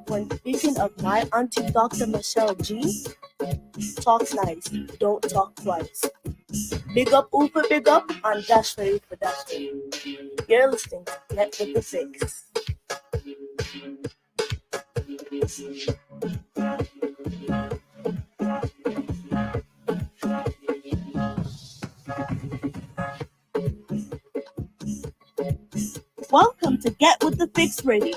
When speaking of my auntie Dr. Michelleg, talks nice, don't talk twice. Big up, Ooper, big up, and dash ready for dash ready. You're listening to Get With The Fix. Welcome to Get With The Fix Radio,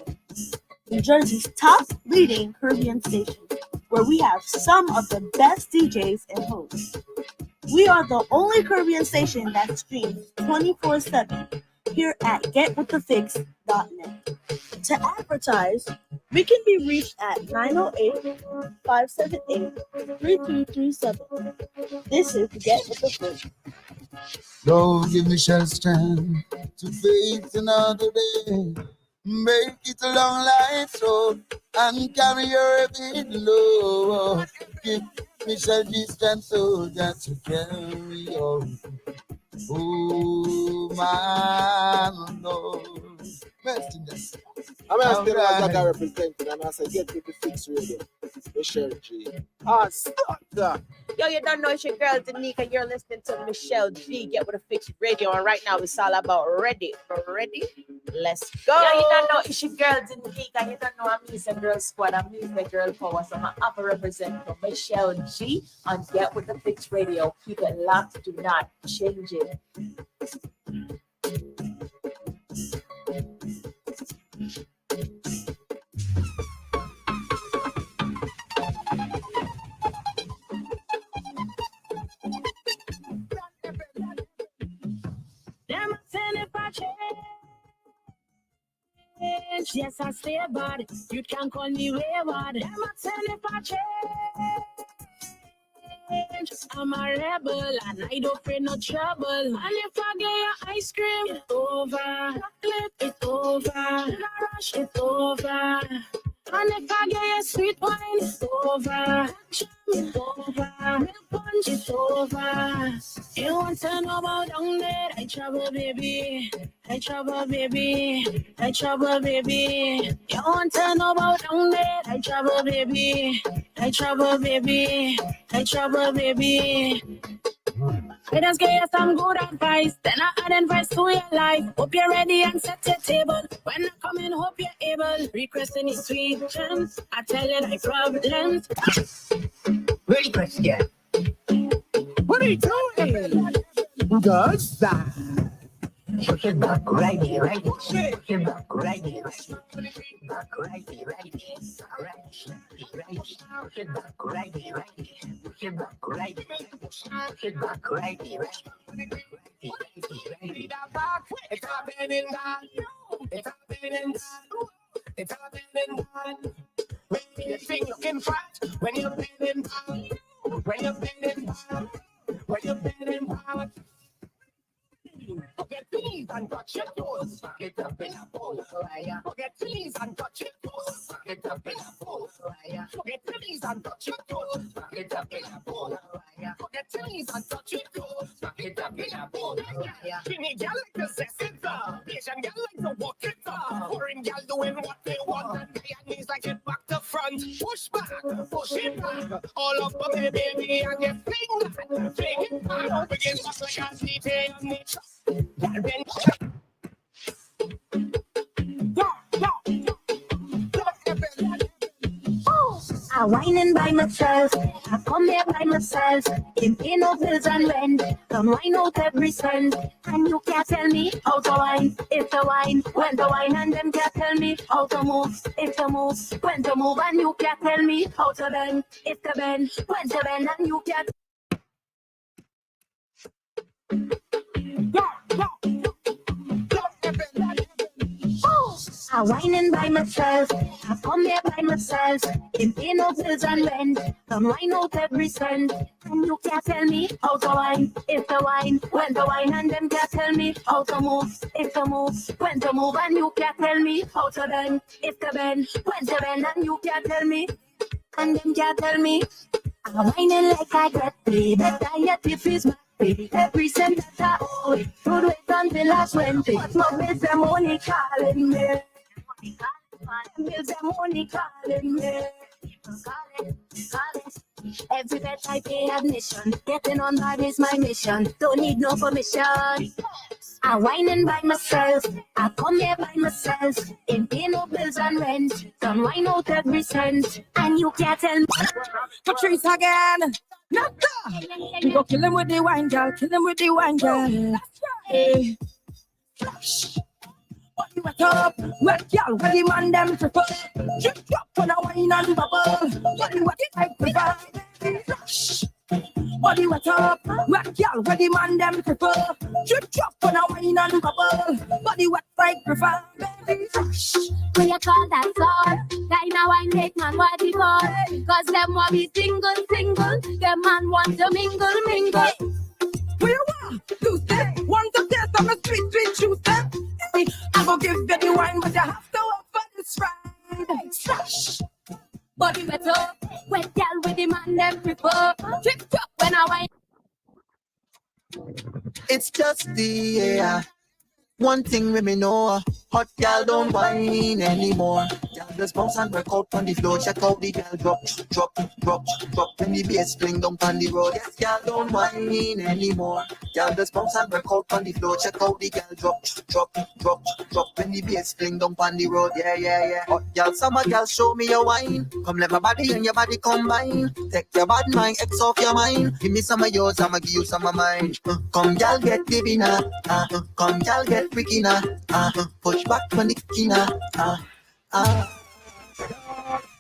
New Jersey's top leading Caribbean station, where we have some of the best DJs and hosts. We are the only Caribbean station that streams 24/7 here at getwiththefix.net. To advertise, we can be reached at 908-578-3237. This is Get With The Fix. Lord, give me strength to face another day. Make it a long life so and carry your big load. Give me strength so that to carry on. Oh, my Lord. Merciless. I'm asking as I got represented, and I said, Get With The Fix Radio. Michelleg. Ah, stop that. Yo, you don't know it's your girl Danica. You're listening to Michelleg, Get With The Fix Radio, and right now it's all about ready. Let's go. Yo, you don't know it's your girl Danica. You don't know I'm the girl squad. I'm the girl power. So I'm up to represent for Michelleg on Get With The Fix Radio. Keep it locked. Do not change it. Yes, I stay bad. You can call me wayward. Them a tell if I change. I'm a rebel and I don't fear no trouble. And if I get your ice cream, it's over. Chocolate, it's over. Rush, it's over. And if I get your sweet wine, it's over. It's over. Milk punch, it's over. You want to know about down there? I trouble, baby. I trouble, baby. I trouble, baby. You want to know about down there? I trouble, baby. I trouble, baby. I trouble, baby. I just gave you some good advice, then I add advice to your life. Hope you're ready and set your table. When I come in, hope you're able. Request any sweet gems. I tell you like problems. Request, yeah. What are you doing? Good side. Push it back, righty. Push it back, righty. Back, righty. Push it back, righty. Push it back, righty. Push it back, righty. It's happening, God. It's happening, God. It's happening, God. When you think looking fat, when you're bending down, when you're bending down, when you're bending down. Get please and touch your toes. Get up in a pole. Get please and touch your toes. Get up in a pole. Get please and touch your toes. Get up in a pole. Get please and touch your toes. Get up in a pole. Skinny gal like to sex it up. Asian gal like to walk it up. Foreign gal doing what they want. And Guyanese like it back to front. Push back, push it back. All up on the baby and you fling that, fling it back. Begin back like a DJ on the truck. I whining by myself, I come here by myself. In pay no bills and rent, come wine out every cent. And you can't tell me how to wine, if to wine, when to wine. And them can't tell me how to move, if to move, when to move. And you can't tell me how to bend, if to bend, when to bend. And you can't. I whining by myself, I come here by myself. In pay no bills and rent, come wine out every cent. And you can't tell me how to wine, if to wine, when to wine. And them can't tell me how to move, if to move, when to move. And you can't tell me how to bend, if to bend, when to bend. And you can't tell me, and them can't tell me. I'm whining like I get paid, that diet if is my happy. Every cent that I owe it, would wait until I 20. But my bills, them only calling me. Bills, them only calling me. Every bet I pay admission. Getting on board is my mission. Don't need no permission. I'm whining by myself. I come here by myself. Ain't pay no bills and rent. Don't whine out every cent. And you can't tell me. Patrice again. We go kill him with the wine, girl. Kill him with the wine, girl. Hey. Body wet up, wet girl. Where the man them prefer. Drip drop on a wine and bubble. Body wet like prefer. Body wet up, wet girl. Where the man them prefer. Drip drop on a wine and bubble. Body wet like prefer. When you call that song, guy now I make man what he call. Cause them want be single, single. Them man want to mingle, mingle. Where you want? Tuesday. Want to taste of a sweet, sweet Tuesday. Hey, I go give you the wine, but you have to work for this Friday. Slash. Body wet up, wet girl with the man them prefer. Trip drop when I wine. It's just the air. One thing with me know, hot gal don't whine anymore. Gal just bounce and work out on the floor. Check out the gal drop, drop, drop, drop. When the bass string down on the road. Yes, gal don't whine anymore. Gal just bounce and work out on the floor. Check out the gal drop, drop, drop, drop. When the bass string down on the road. Yeah, yeah, yeah. Hot gal, summer gal, show me your wine. Come let my body and your body combine. Take your bad mind, X off your mind. Give me some of yours, I'ma give you some of mine. Come gal, get baby now. Come gal, get freaky now, push back when the kina,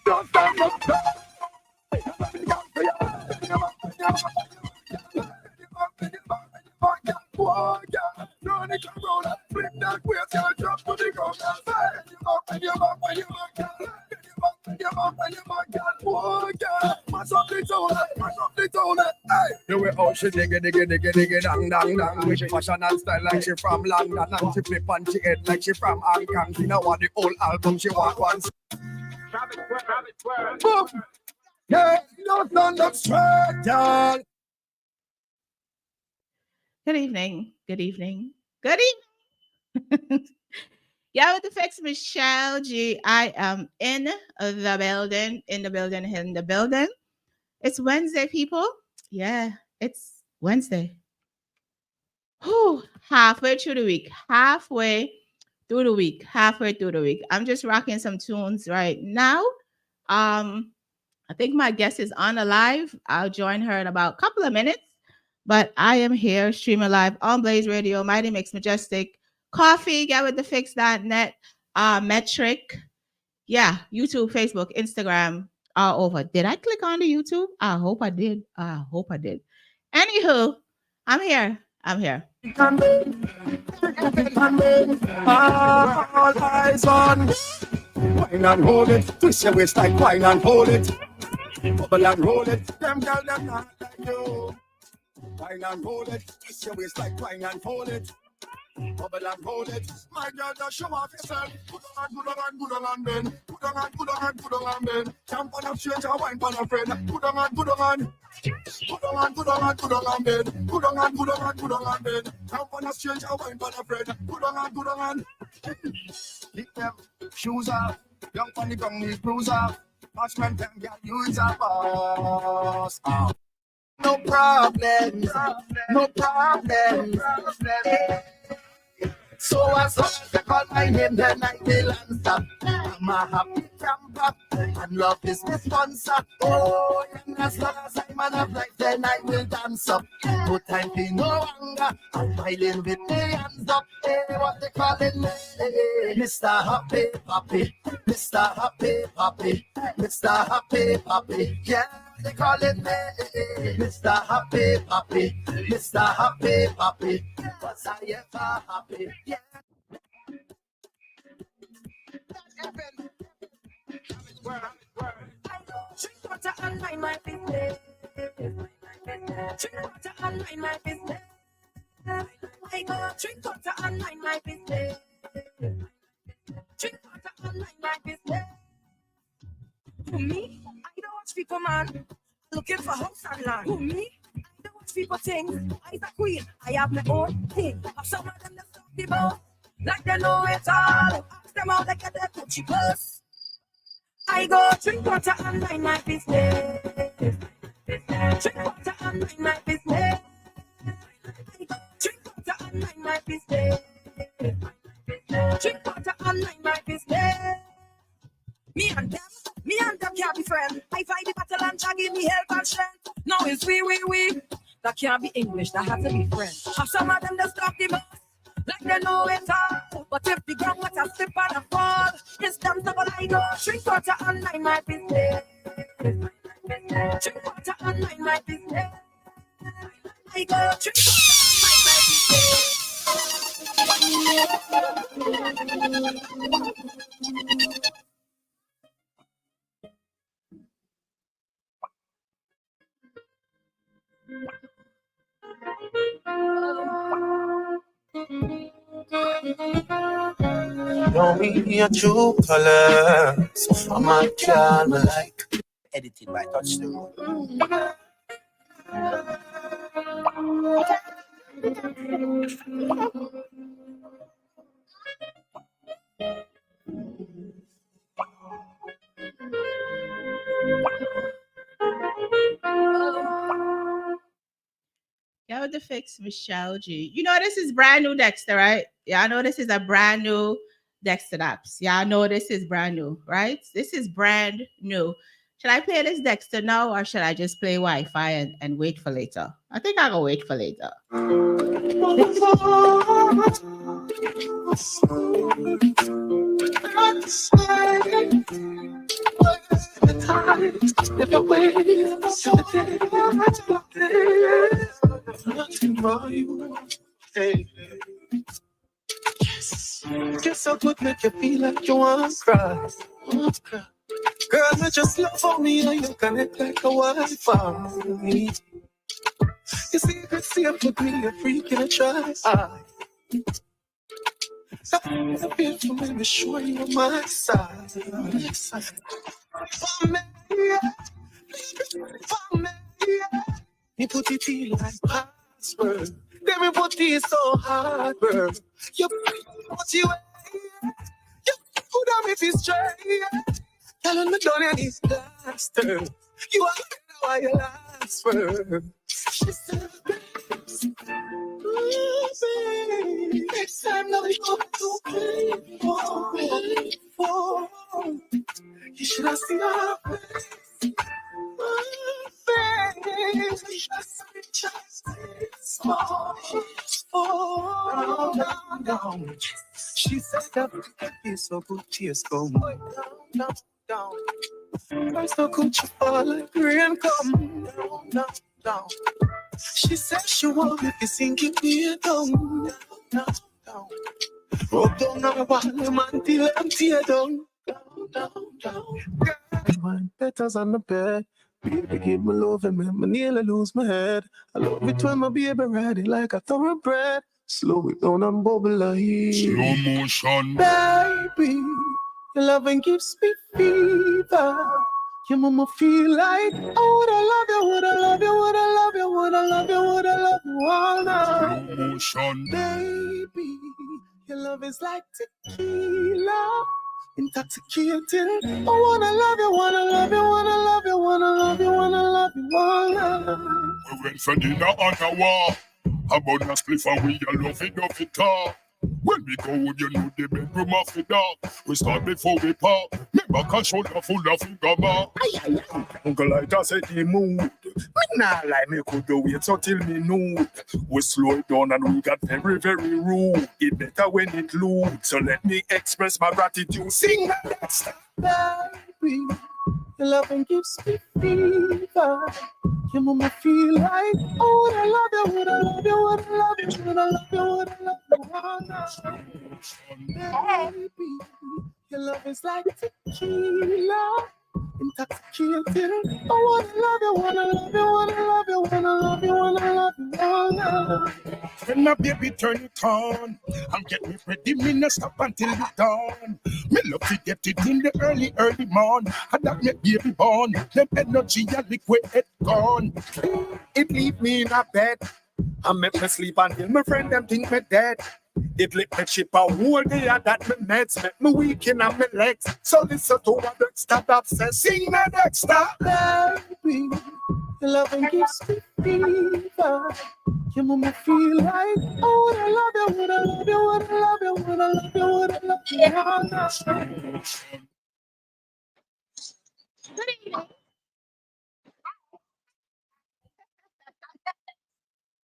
Don't stop, don't stop. Flip that way, drop to the ground. When you back, when you back, mash up the tone, hey. The way how she diggy, dang, dang, dang. With fashion and style like she from London. And she flip on she head like she from Hong Kong. She know what the whole album she want once. Boom. Yeah, no stand up straight, y'all. Good evening. Good evening. Good evening. Yeah, with the fix, Michelle G. I am in the building. It's Wednesday, people. Yeah, it's Wednesday. Whew, halfway through the week. Halfway through the week. I'm just rocking some tunes right now. I think my guest is on the live. I'll join her in about a couple of minutes. But I am here streaming live on Blaze Radio, Mighty Mix Majestic, Coffee, getwiththefix.net, Metric. Yeah, YouTube, Facebook, Instagram, all over. Did I click on the YouTube? I hope I did. Anywho, I'm here. All eyes on. Wine and hold it. Twist your waist like wine and hold it. Bubble and roll it. Them girl, them not like you. Wine and hold it. Twist your waist like wine and hold it. Bubble and roll it. My girl, just show off yourself. Good on, bend. Good on, bend. Jump on a change and wine on a friend. Good on. Good on, bend. Good on, bend. Jump on a change and wine on a friend. Good on. Lick them shoes off. Young funny gun, these bruise off. Watchman, them girl, you is a boss. No problem. So as long as you call my name, then I will answer. I'm a happy camper, and love is my sponsor. Oh, and as long as I'm man of life, then I will dance up. No time for no anger, I'm smiling with my hands up. Hey, what they calling me? Hey, Mr. Happy Papi, Mr. Happy Papi, Mr. Happy Papi, yeah. They calling me Mr. Happy Papi, Mr. Happy Papi. Was I ever happy? Yeah. Drink water and mind my business. Drink water and mind my business. I go drink water and mind my business. Drink water and mind my business. To me, I don't watch people, man. Looking for house and land. To me, I don't watch watch people think I's a queen, I have my own thing. Some of them just talk the most, like they know it all. Ask them how they get their Gucci clothes. I go drink water and mind my business. Drink water and mind my business. I go drink water and mind my business. Drink water and mind my business. Me and them can't be friends. I fight the battle and Jah give me help and strength. Now it's we. That can't be English, that has to be French. And some of them just talk the most, like they know it all. But if the ground water slip and a fall, it's them double I go. Drink water and mind my business. Drink water and mind my business. I go drink water and mind my business. Know me a true colors. I'm a girl me like. Edited by Touch the Road. Get with the fix, Michelleg. You know this is brand new Dexter, right? Yeah, I know this is a brand new Dexter apps. Yeah, I know this is brand new, right? This is brand new. Should I play this Dexter now or should I just play Wi-Fi and wait for later? I think I'll go wait for later. Guess I could make you feel like you want to cry. Girl, you just love for me and you connect like a Wi-Fi. You see, you could see up with me, a freak in a try. So, it's a bit for me to show you on my side. For me, for me, you put it in like password. Then we put it so hard, bro. You put you you put on me feel straight. Tell me don't have these blaster. You are why you last for. She said, next time now you go to pay for. You should have seen her face. Down. She said that it's so good, tears come down. First, how could you fall like rain come down. She said she want me to sink it way down. Rub down on the man till I'm tear down. Mine petals on the bed. Baby, give me love and make me nearly lose my head. I love it when my baby ride it like a thoroughbred. Slow it down and bubble like slow motion. Baby, your loving gives me fever. Your mama feel like I woulda love you all night. Slow motion. Baby, your love is like tequila. Intoxicating. I wanna love you all night. We went for dinner on a walk. About a spliff and we a love it talk. When we go, you know the bedroom of the dog. We start before we park. Remember, can shoulder full of finger mark. Uncle like I said the mood. Me nah like me could do wait until me know. We slow it down and we got very, very rude. It better when it loose. So let me express my gratitude. Sing that stuff. Baby, your loving gives me fever. Your mama feel like, I woulda love you all night. Baby, your love is like tequila. intoxicating. I wanna love you, wanna love you, wanna love you, wanna love you, wanna love you, wanna. When my baby turn it on, I'm getting ready, me no stop until the dawn. Me love to get it in the early morn, and that make baby born. Them energy and liquid it gone. It leave me in a bed, I make me sleep until my friend them think me dead. It lick me chip a whole day and that me meds make me weak in my legs. So listen to what Dexter Debz says. Sing the Dexter. Baby, your loving gives me fever. You make me feel like, oh, I love you, would I love you, would I love you, would I love you, would I love you, would I. Good evening.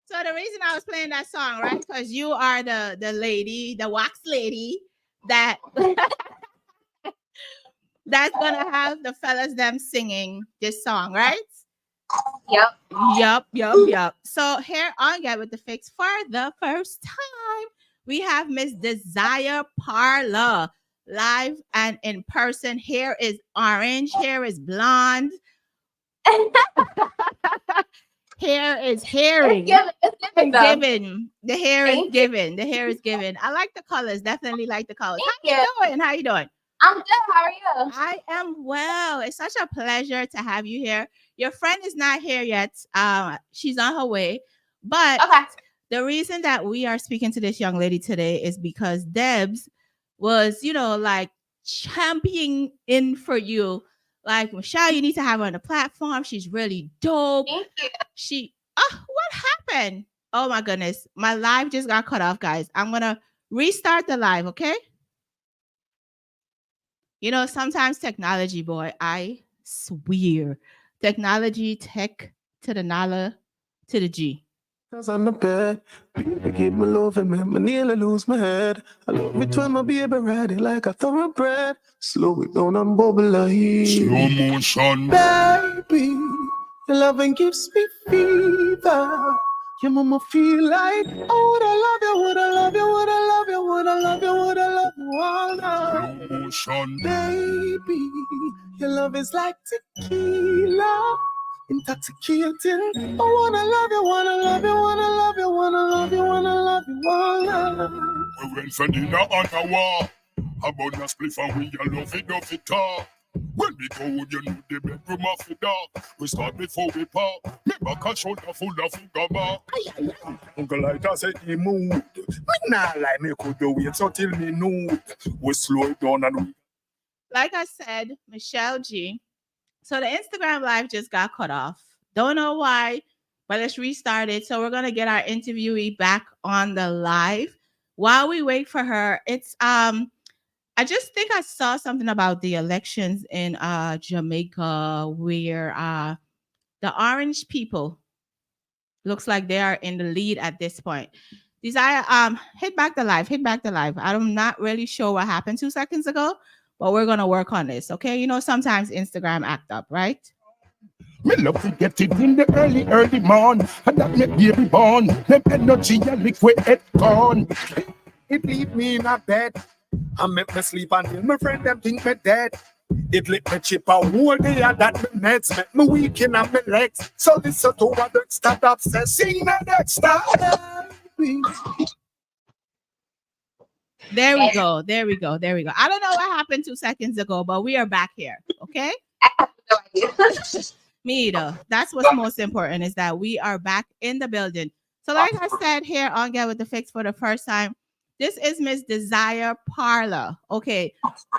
So the reason I was playing that song, right? Because you are the lady, the wax lady that that's gonna have the fellas them singing this song, right? Yup. So here on Get With The Fix for the first time, we have Miss Desire Parlor live and in person. Hair is orange, hair is blonde. Hair is hairy. It's Given. The hair is given. The hair is given. I like the colors. Definitely like the colors. How you doing? How you doing? I'm good. How are you? I am well. It's such a pleasure to have you here. Your friend is not here yet. She's on her way. But the reason that we are speaking to this young lady today is because Debz was, like championing in for you. Like, Michelle, you need to have her on the platform. She's really dope. Thank you. What happened? Oh my goodness. My live just got cut off, guys. I'm going to restart the live, okay? Sometimes technology, boy, I swear. Technology, tech to the Nala to the G. Cause on the bed, baby, keep me love and make me nearly lose my head. I love it when my baby ride it like a thoroughbred. Slow it down and bubble like slow motion. Baby, your loving gives me fever. Your mama feel like, oh, would I love you, would I love you, would I love you, would I love you, would I love you all night. Slow motion. Baby, your love is like tequila. Intoxicating. I wanna love you, wanna love you, wanna love you, wanna love you, wanna love you, wanna. We went for dinner on the wall. About a spliff and we all love it all. When we go, you know the bedroom of the dog. We start before we part. Me back a shoulder full of gama. Uncle Lighter said he moved. Me nah lie, me could do it so till me know. We slow it down and we. Like I said, Michelle G. So the Instagram live just got cut off. Don't know why, but let's restart it. So we're going to get our interviewee back on the live. While we wait for her, it's I just think I saw something about the elections in Jamaica where the orange people looks like they are in the lead at this point. Desire, hit back the live. I'm not really sure what happened 2 seconds ago, but we're going to work on this, okay? Sometimes Instagram act up, right? Me love to get it in the early morn, and that make baby born. Them energy and liquid it gone. It leave me in a bed, I make me sleep until my friend them think me dead. It lick me chip a whole day and that me meds make me weak in my legs. So listen to what Dexter Debz says. Sing the Dexter. There we go. I don't know what happened 2 seconds ago, but we are back here. Okay. Me either. That's what's most important is that we are back in the building. So like I said here on Get With The Fix for the first time, this is Miss Desire Parlor. Okay.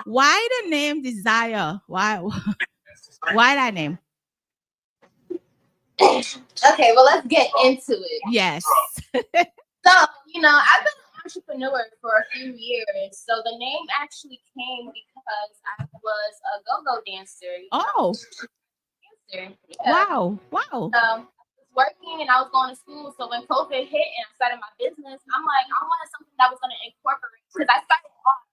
Why the name Desire? Why that name? Okay, well, let's get into it. Yes. So, I've been an entrepreneur for a few years. So the name actually came because I was a go-go dancer. Oh. Yeah. Wow. I was working and I was going to school. So when COVID hit and I started my business, I'm like, I wanted something that was going to incorporate because I started off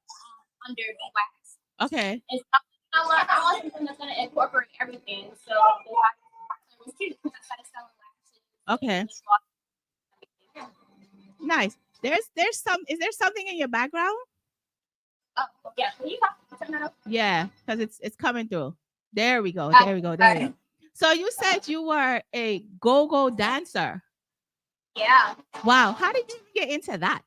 under Wax. Okay. And so, I want something that's going to incorporate everything. So the wax was cute because I started selling waxes. Okay. Nice. Is there something in your background? Oh, yeah. Can you turn that up? Yeah, because it's coming through. There we go. There we go. There we go. So you said you were a go-go dancer. Yeah. Wow. How did you get into that?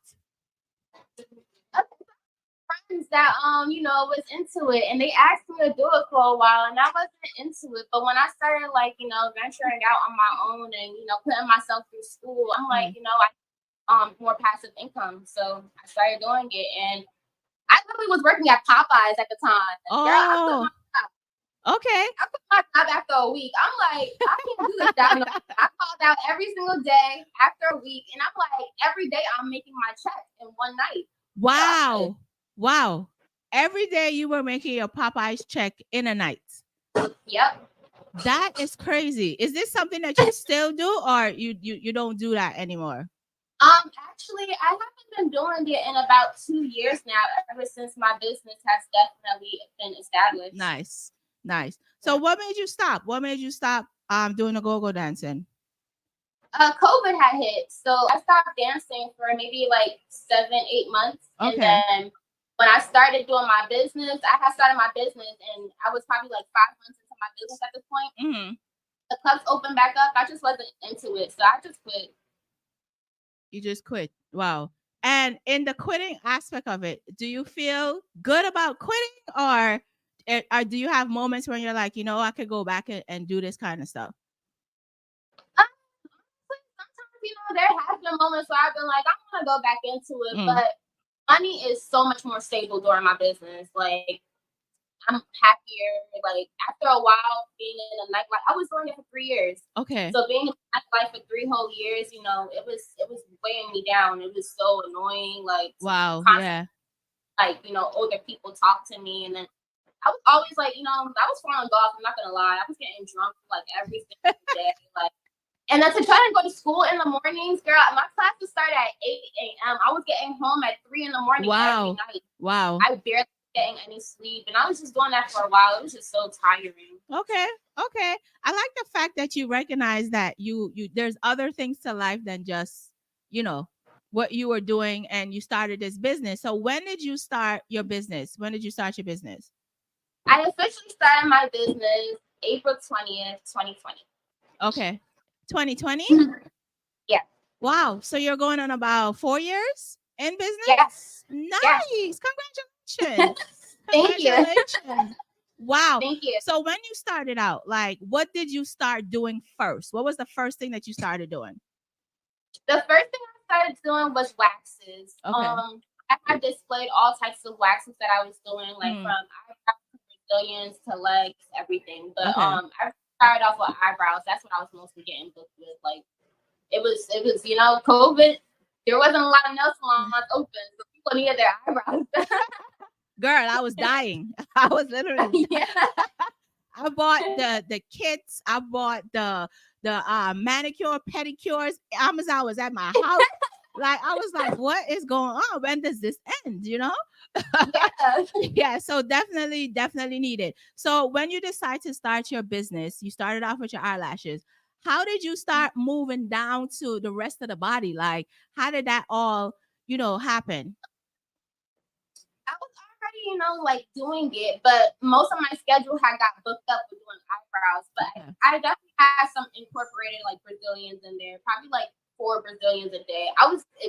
Friends that was into it, and they asked me to do it for a while, and I wasn't into it. But when I started venturing out on my own and putting myself through school, I'm like, I more passive income, so I started doing it, and I literally was working at Popeyes at the time. Oh. Okay. I quit my job after a week. I'm like, I can't do this job no more. I called out every single day after a week, and I'm like, every day I'm making my check in one night. Wow. Wow. Every day you were making your Popeyes check in a night. Yep. That is crazy. Is this something that you still do, or you don't do that anymore? Actually, I haven't been doing it in about 2 years now, ever since my business has definitely been established. Nice. Nice. So what made you stop? What made you stop doing the go-go dancing? COVID had hit, so I stopped dancing for maybe like 7-8 months. Okay. And then when I started doing my business, I had started my business, and I was probably like 5 months into my business at this point. Mm-hmm. The clubs opened back up. I just wasn't into it, so I just quit. You just quit. Wow. And in the quitting aspect of it, do you feel good about quitting, or do you have moments when you're like, I could go back and do this kind of stuff? Sometimes, there have been moments where I've been like, I want to go back into it, but money is so much more stable during my business. Like, I'm happier. Like, after a while being in a nightlife, I was doing it for 3 years. Okay. So being in a nightlife for 3 whole years, it was weighing me down. It was so annoying. Like, wow, yeah. Like, older people talk to me, and then I was always like, I was falling off. I'm not gonna lie. I was getting drunk like every single day. Like, and then to try to go to school in the mornings, girl, my class would start at 8 a.m. I was getting home at 3 in the morning every night. Wow. I barely getting any sleep, and I was just doing that for a while. It was just so tiring. Okay. I like the fact that you recognize that you there's other things to life than just, what you were doing, and you started this business. So when did you start your business? When did you start your business? I officially started my business April 20th, 2020. Okay. 2020? Yeah. Wow. So you're going on about 4 years in business? Yes. Nice. Yes. Congratulations. Thank you. Congratulations. Wow. Thank you. So when you started out, like, what did you start doing first? What was the first thing that you started doing? The first thing I started doing was waxes. Okay. I displayed all types of waxes that I was doing, like from eyebrows to Brazilians to legs, everything. But I started off with eyebrows. That's what I was mostly getting booked with. Like, it was COVID. There wasn't a lot of nail salons open, so people needed their eyebrows. Girl, I was dying. I was literally. Yeah. I bought the kits. I bought the manicure, pedicures. Amazon was at my house. Like, I was like, what is going on? When does this end? Yeah. Yeah. So definitely needed. So when you decide to start your business, you started off with your eyelashes. How did you start moving down to the rest of the body? Like, how did that all, happen? I was already, like doing it, but most of my schedule had got booked up with doing eyebrows. But I definitely had some incorporated like Brazilians in there, probably like 4 Brazilians a day.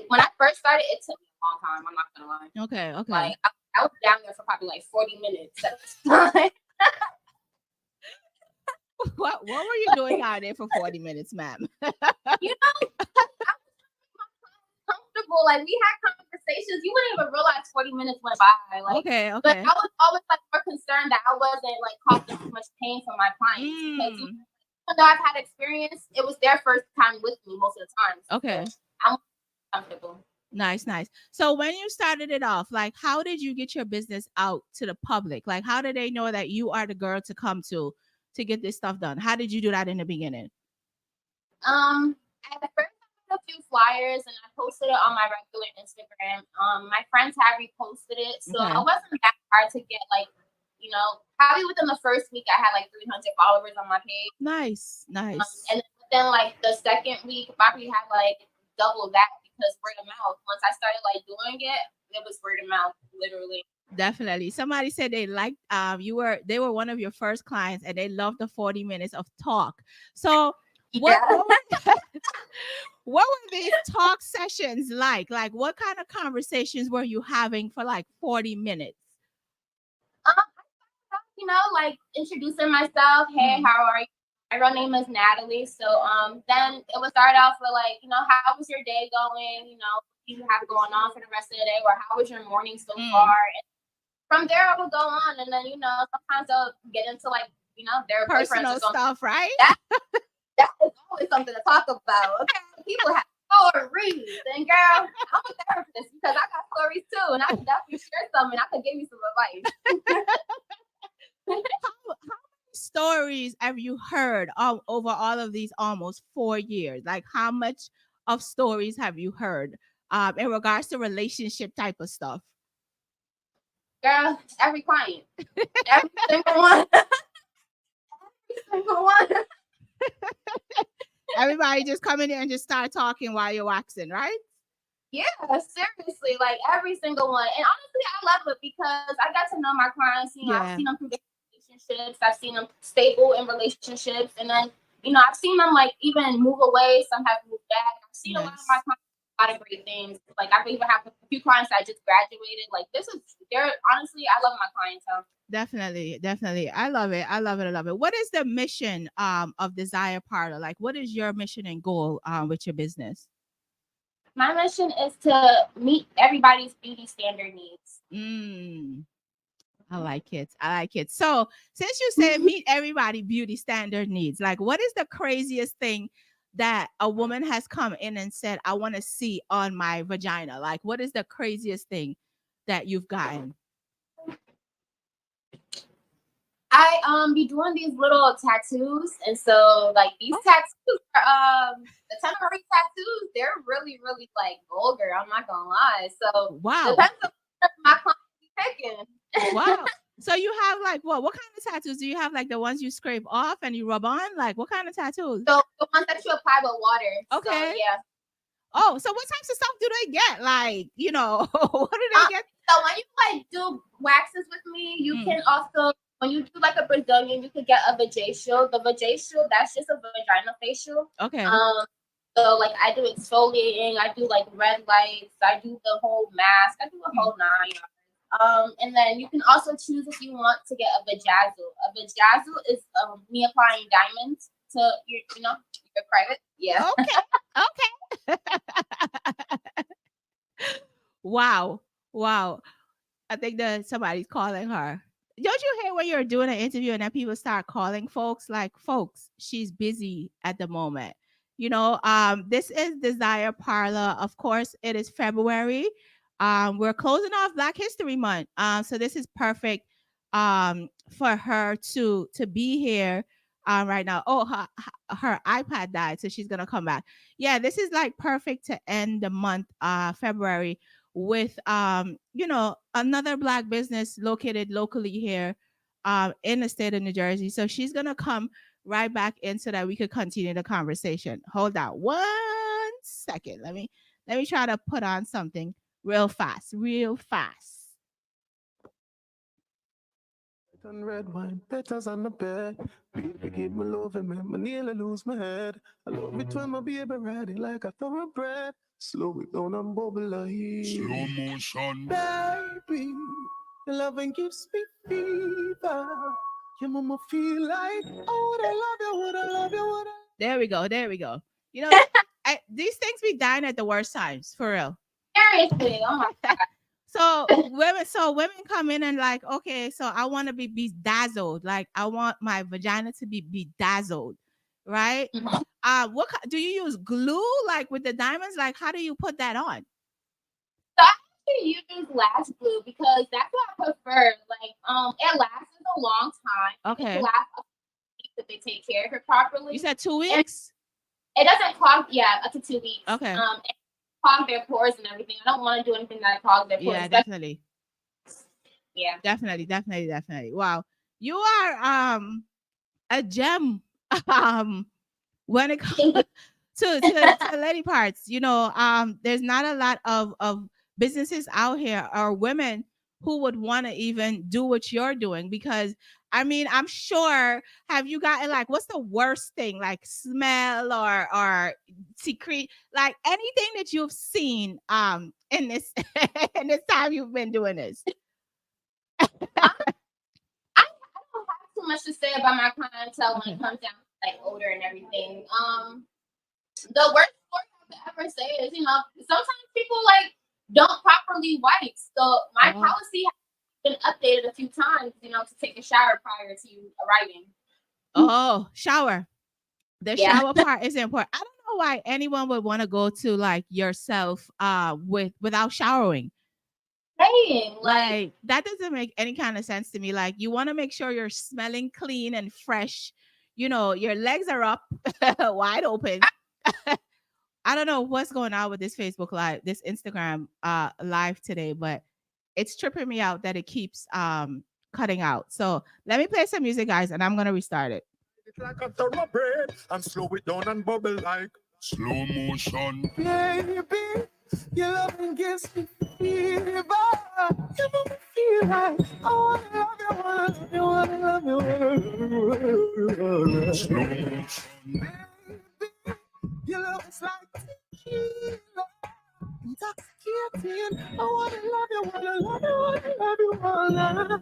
When I first started, it took me a long time. I'm not gonna lie. Okay. Like I was down there for probably like 40 minutes at a time. What were you doing out there for 40 minutes, ma'am? I was comfortable. Like, we had conversations. You wouldn't even realize 40 minutes went by. Like, okay. But I was always like more concerned that I wasn't like causing too much pain for my clients. Because even though I've had experience, it was their first time with me most of the time. Okay. So I'm comfortable. Nice. So when you started it off, like, how did you get your business out to the public? Like, how did they know that you are the girl to come to get this stuff done? How did you do that in the beginning? At first I made a few flyers and I posted it on my regular Instagram. My friends had reposted it, so it wasn't that hard to get, like, probably within the first week I had like 300 followers on my page. Nice. And then like the second week probably had like double that, because word of mouth. Once I started like doing it, it was word of mouth, literally. Definitely. Somebody said they liked they were one of your first clients and they loved the 40 minutes of talk. So Yeah. what were these talk sessions like? Like what kind of conversations were you having for like 40 minutes? You know, like introducing myself. Hey, how are you? My real name is Natalie. So then it would start off with like, you know, how was your day going? You know, what do you have going on for the rest of the day, or how was your morning so far? And from there, I would go on, and then you know, sometimes they'll get into like, you know, their Personal boyfriends or something. stuff, right? That is always something to talk about. Okay, people have stories, and girl, I'm a therapist because I got stories too, and I can definitely share some, and I can give you some advice. How many stories have you heard over all of these almost 4 years? Like how much of stories have you heard in regards to relationship type of stuff? Girl, every client, every single one, every single one. Everybody just come in there and just start talking while you're waxing, right? Yeah, seriously, like every single one. And honestly, I love it because I got to know my clients. You know, I've seen them through different relationships. I've seen them stable in relationships, and then you know, I've seen them like even move away. Some have moved back. I've seen a lot of my clients do a lot of great things. Like I've even had a few clients that just graduated. Like they're honestly, I love my clientele. Definitely. I love it. I love it. What is the mission of Desire Parlor? Like what is your mission and goal with your business? My mission is to meet everybody's beauty standard needs. I like it. So since you said meet everybody beauty standard needs, like what is the craziest thing that a woman has come in and said, I want to see on my vagina? Like what is the craziest thing that you've gotten? I be doing these little tattoos, and so like these tattoos are the temporary tattoos, they're really, really like vulgar. I'm not gonna lie. So wow, depends on what my client be picking. Wow. So you have like what kind of tattoos? Do you have like the ones you scrape off and you rub on? Like what kind of tattoos? So the ones that you apply with water. Okay. So, yeah. Oh, so what types of stuff do they get? Like, you know, what do they get? So when you like do waxes with me, you can also, when you do like a Brazilian, you could get a vajacial. The vajacial, that's just a vagina facial. Okay. So like I do exfoliating, I do like red lights, I do the whole mask, I do a whole 9. And then you can also choose if you want to get a vajazzle. A vajazzle is me applying diamonds to your, you know, your private. Yeah. Okay. Wow. I think that somebody's calling her. Don't you hear when you're doing an interview and then people start calling folks? Like, folks, she's busy at the moment. You know, this is Desire Parlor. Of course, it is February. We're closing off Black History Month. So this is perfect for her to be here right now. Oh, her iPad died, so she's gonna come back. Yeah, this is like perfect to end the month February with you know, another Black business located locally here in the state of New Jersey. So she's gonna come right back in so that we could continue the conversation. Hold on 1 second. Let me try to put on something real fast. And red wine, petals on the bed. Baby, keep me loving me, I nearly lose my head. I love it when my baby ready like a thoroughbred. Slow it down and bubble like slow motion. Baby, your loving gives me fever. Your mama feel like, oh, would I love you. There we go. You know, these things be dying at the worst times, for real. Seriously, oh my God. So women come in and like, okay, so I want to be bedazzled. Like I want my vagina to be bedazzled, right? What do you use? Glue, like with the diamonds? Like how do you put that on? So I actually use lash glue because that's what I prefer. Like it lasts a long time. Okay. It lasts a week if they take care of it properly. You said 2 weeks? It doesn't clog, up to 2 weeks. Okay. Clog their pores and everything. I don't want to do anything that clogs their pores. Yeah, definitely. Yeah. Definitely. Wow. You are a gem when it comes to lady parts. You know, there's not a lot of businesses out here or women who would want to even do what you're doing. Because I mean, I'm sure, have you gotten like, what's the worst thing, like smell or secret, like anything that you've seen in this in this time you've been doing this? I don't have too much to say about my clientele when it comes down to like odor and everything. The worst story I could ever say is, sometimes people like don't properly wipe. So my policy has been updated a few times, to take a shower prior to you arriving. Oh, shower. The shower part is important. I don't know why anyone would want to go to like yourself without showering. Hey, Like that doesn't make any kind of sense to me. Like you want to make sure you're smelling clean and fresh. Your legs are up wide open. I don't know what's going on with this Facebook live, this Instagram live today, but it's tripping me out that it keeps cutting out. So let me play some music, guys, and I'm gonna restart it. It's like a thoroughbred and slow it down and bubble like slow motion. Baby, your loving gives me fever. You make me feel like I wanna love you, wanna love you, wanna love you. Slow motion. Baby, your love is like tequila, intoxicating. I wanna love you, wanna love you, wanna love you, wanna.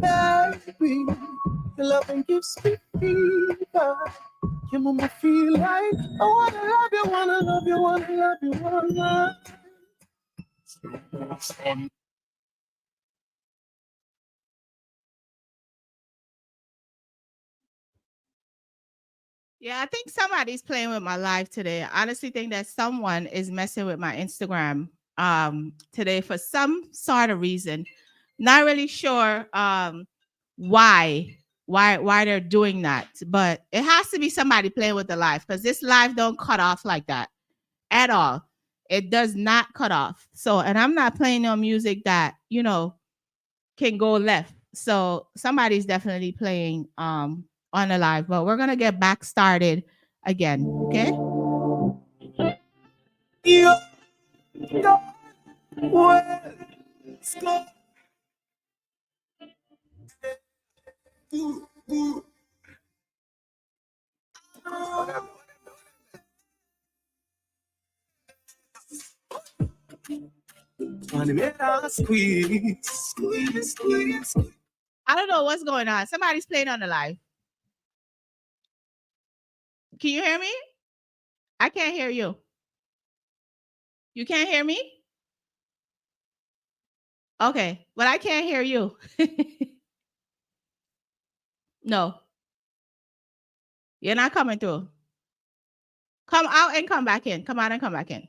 Baby, your loving gives me fever. You make me feel like I wanna love you, wanna love you, wanna love you, wanna. Yeah, I think somebody's playing with my live today. I honestly think that someone is messing with my Instagram today for some sort of reason. Not really sure why they're doing that, but it has to be somebody playing with the live, because this live don't cut off like that at all. It does not cut off. So, and I'm not playing no music that can go left. So somebody's definitely playing on the live, but we're gonna get back started again. Okay. I don't know what's going on. Somebody's playing on the live. Can you hear me? I can't hear you. You can't hear me? Okay, but I can't hear you. No. You're not coming through. Come out and come back in. Come out and come back in.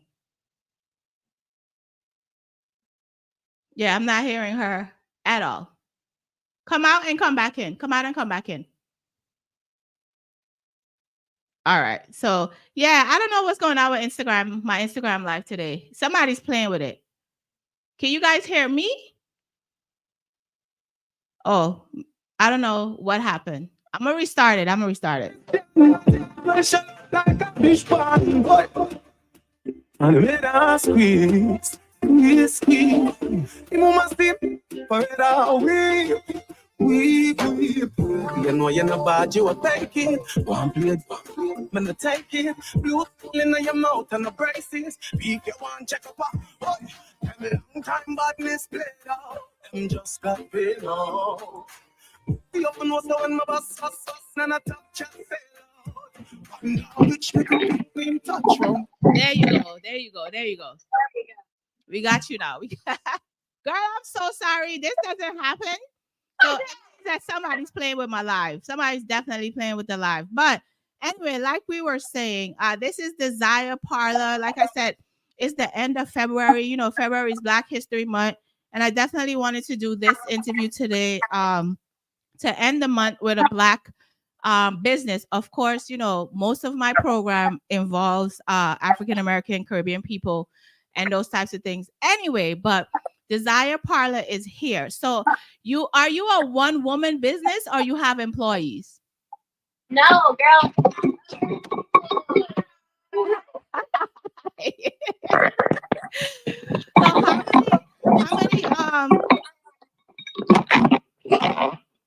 Yeah, I'm not hearing her at all. Come out and come back in. Come out and come back in. All right. So, yeah, I don't know what's going on with Instagram, my Instagram live today. Somebody's playing with it. Can you guys hear me? Oh, I don't know what happened. I'm going to restart it. And let us squeeze. You must be for it all. We. You know you're not bad, you will take it. One plate, man, to take it. Blue in your mouth and the braces. Peek your one, check up. Every long time badness played out. Them just got paid off. The open was the one my boss and I touch and fail. Which we touch from. There you go. We got you now. Girl, I'm so sorry. This doesn't happen. So that somebody's playing with my live. Somebody's definitely playing with the live. But anyway, like we were saying, this is Desire Parlor. Like I said, it's the end of February. February is Black History Month. And I definitely wanted to do this interview today to end the month with a Black business. Of course, most of my program involves African-American, Caribbean people and those types of things. Anyway, but Desire Parlor is here. So are you a one-woman business or you have employees? No, girl. So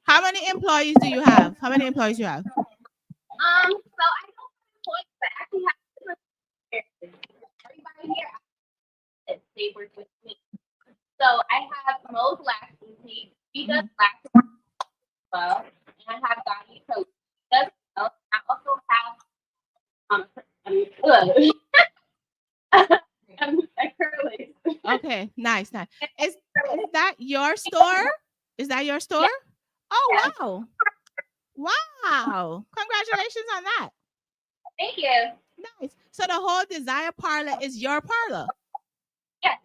How many employees do you have? How many employees you have? So I don't have employees, but I actually have different experiences. Everybody here, they work with me. So I have Mo's Lash Boutique. He does lashes as well, and I have Gotti Coach. He does well. I also have acrylics. Okay, nice. Is that your store? Is that your store? Oh wow. Wow. Congratulations on that. Thank you. Nice. So the whole Desire Parlor is your parlor? Yes.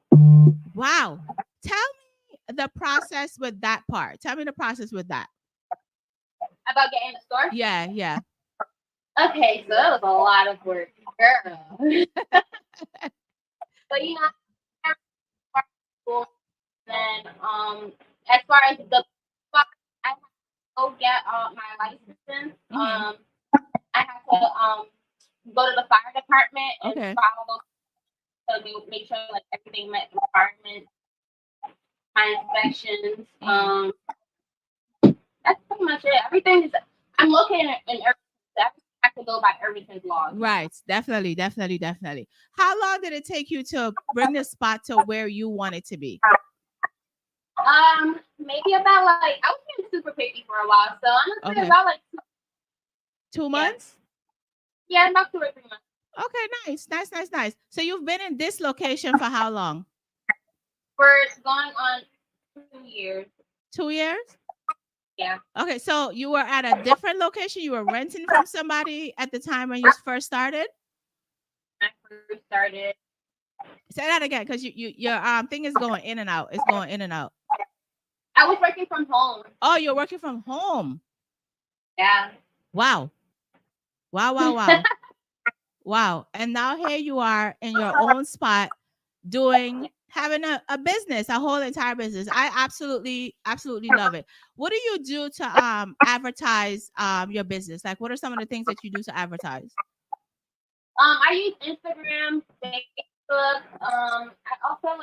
Wow. Tell me the process with that part. Tell me the process with that. About getting the store? Yeah. Okay, so that was a lot of work, girl. But then as far as the I have to go get my license. I have to go to the fire department and follow so they make sure like everything met the requirements, my inspections. That's pretty much it. Everything is. I'm located in everything. I have to go by everything's laws. Right. Definitely. How long did it take you to bring the spot to where you want it to be? Maybe about like I was being super picky for a while, so I'm gonna say about like 2 months. Yeah, about 2 or 3 months. Okay, nice. So you've been in this location for how long? We're going on 2 years. 2 years? Yeah. Okay, so you were at a different location. You were renting from somebody at the time when you first started. I first started. Say that again, because your thing is going in and out. It's going in and out. I was working from home. Oh, you're working from home. Yeah. Wow. Wow. And now here you are in your own spot having a business, a whole entire business. I absolutely love it. What do you do to advertise your business? Like, what are some of the things that you do to advertise? I use Instagram, Facebook. I also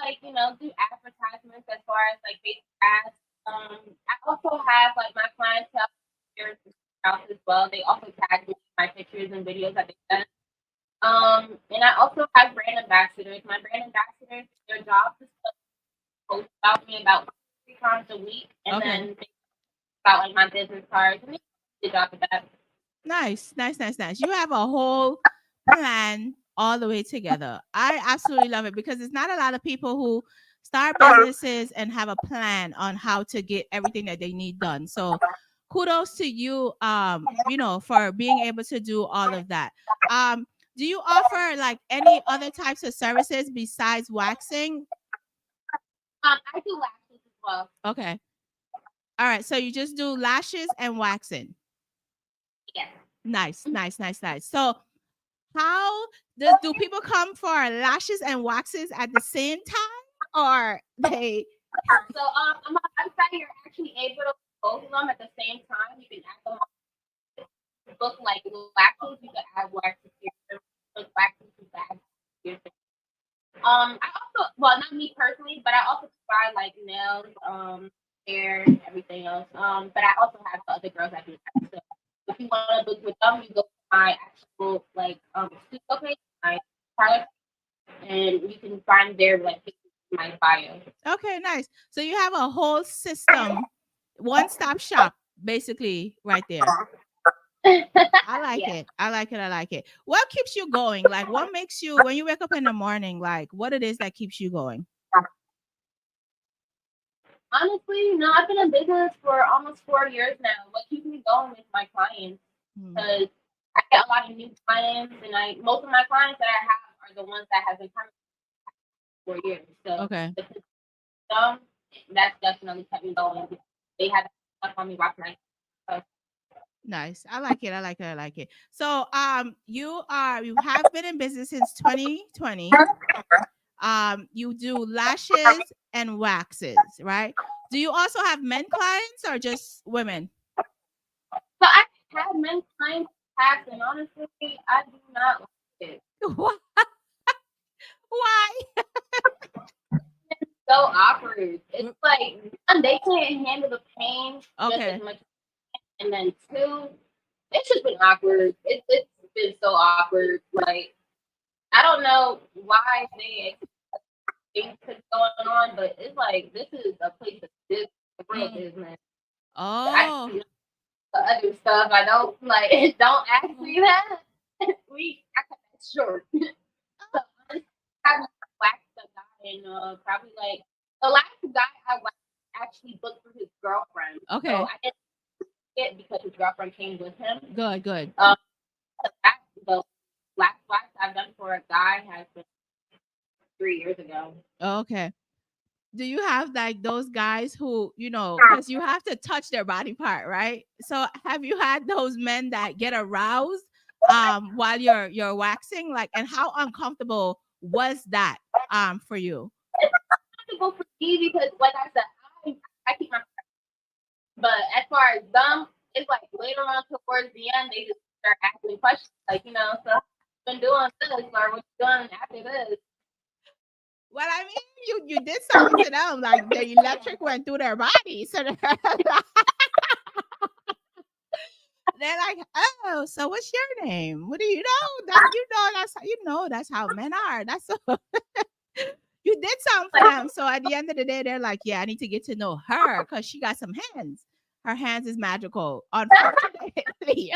do advertisements as far as like Facebook ads. I also have like my clientele here as well. They also tag me my pictures and videos that they send. And I also have brand ambassadors. My brand ambassadors, their job is to post about me about 3 times a week, and then about like my business cards. And they job of that. Nice. You have a whole plan all the way together. I absolutely love it because there's not a lot of people who start businesses and have a plan on how to get everything that they need done. So kudos to you, for being able to do all of that. Do you offer like any other types of services besides waxing? I do lashes as well. Okay. All right. So you just do lashes and waxing. Yeah. Nice. So how do people come for lashes and waxes at the same time, or they? So on my website, you're actually able to both of them at the same time. You can add them on book like waxes. You can add waxes here. Waxes to add here. I also, well, not me personally, but I also provide like nails, hair, everything else. But I also have the other girls that do that. So if you want to book with them, you go to my actual like studio page, my Parlor, and you can find their like my bio. Okay, nice. So you have a whole system, one-stop shop, basically, right there. I like it. What keeps you going? Like, what makes you when you wake up in the morning? Like, what it is that keeps you going? Honestly, I've been in business for almost 4 years now. What keeps me going is my clients, because I get a lot of new clients, and most of my clients that I have are the ones that have been coming for 4 years. So that's definitely kept me going. They have stuff on me watching my. Nice. I like it. So you have been in business since 2020. You do lashes and waxes, right? Do you also have men clients or just women? So I have men clients, and honestly, I do not like it. Why? so awkward. It's like one, they can't handle the pain just Okay. as much, and then two, it's just been awkward. It's been so awkward. Like I don't know why they things keep going on, but it's like this is a place of business, real business. I Oh. see the other stuff. I don't like. Don't ask me that. I cut that short. So I waxed the guy, and probably like the last guy I waxed actually booked for his girlfriend. Okay. So I didn't get because his girlfriend came with him. Good. The last wax I've done for a guy has been 3 years ago. Okay. Do you have like those guys who, because you have to touch their body part, right? So have you had those men that get aroused while you're waxing? Like, and how uncomfortable was that for you? It's uncomfortable for me because, like I said, I keep my. But as far as them, it's like later on towards the end, they just start asking questions, like so I've been doing this, or what you doing after this? Well, I mean, you did something to them, like the electric went through their body, so they're like, oh, so what's your name? What do you know? That's how men are. That's so you did something for them. So at the end of the day, they're like, yeah, I need to get to know her because she got some hands. Her hands is magical. Unfortunately,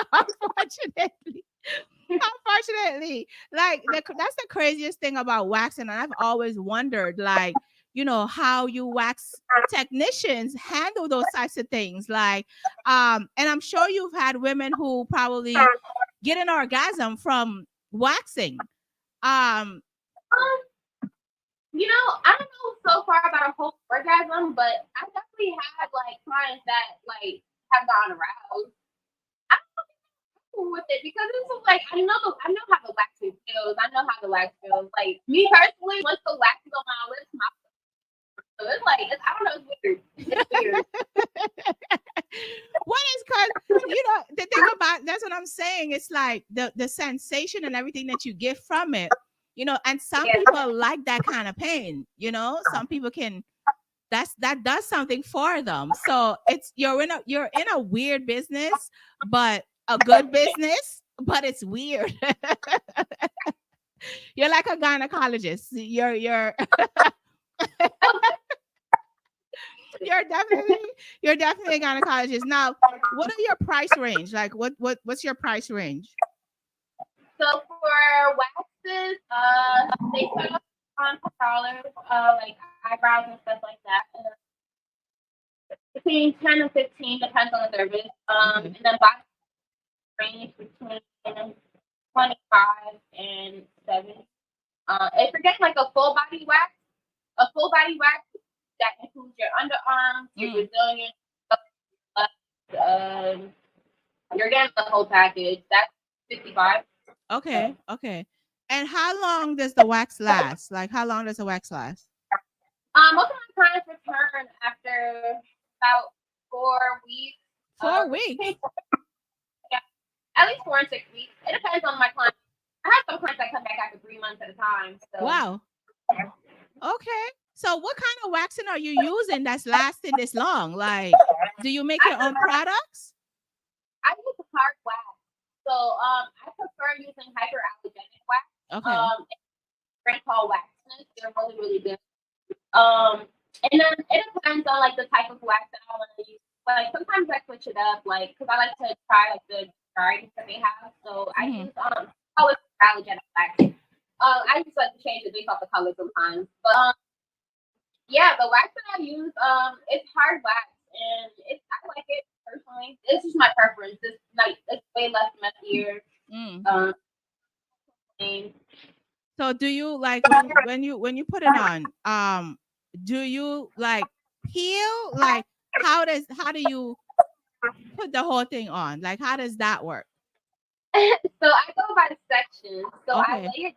like that's the craziest thing about waxing. And I've always wondered, like, how you wax technicians handle those types of things. Like, and I'm sure you've had women who probably get an orgasm from waxing. I don't know so far about a whole orgasm, but I definitely had like clients that like have gotten aroused. I don't know with it because it's just, like I know how the waxing feels. I know how the wax feels. Like me personally, once the wax is on my lips, so it's like I don't know, it's weird. It's weird. What is because the thing about that's what I'm saying. It's like the sensation and everything that you get from it. And some people like that kind of pain, some people can, that does something for them. So you're in a weird business, but a good business, but it's weird. You're like a gynecologist. You're you're definitely a gynecologist. Now, what are your price range? Like what's your price range? So for waxes, they put up on Parlor, like eyebrows and stuff like that. Between 10 and 15, depends on the service. And then body range between 25 and 70. If you're getting like a full body wax that includes your underarms, your Brazilian, you're getting the whole package. That's 55. Okay. And how long does the wax last? Like, how long does the wax last? Most of my clients return after about 4 weeks. 4 weeks? Yeah, at least 4 and 6 weeks. It depends on my clients. I have some clients that come back after 3 months at a time. So. Wow. Okay. So what kind of waxing are you using that's lasting this long? Like, do you make your own products? I use a hard wax. So I prefer using hyperallergenic wax. Okay. Brand called Waxness. They're really, really good. And then it depends on like the type of wax that I want to use. Like sometimes I switch it up, like because I like to try like the varieties that they have. So I use always allergenic wax. I just like to change it based off the color sometimes. But yeah, the wax that I use, it's hard wax, and I like it personally. It's just my preference. It's way less messier. So do you like when you put it on? Do you like peel? Like how do you put the whole thing on? Like how does that work? So I go by sections. So I lay it,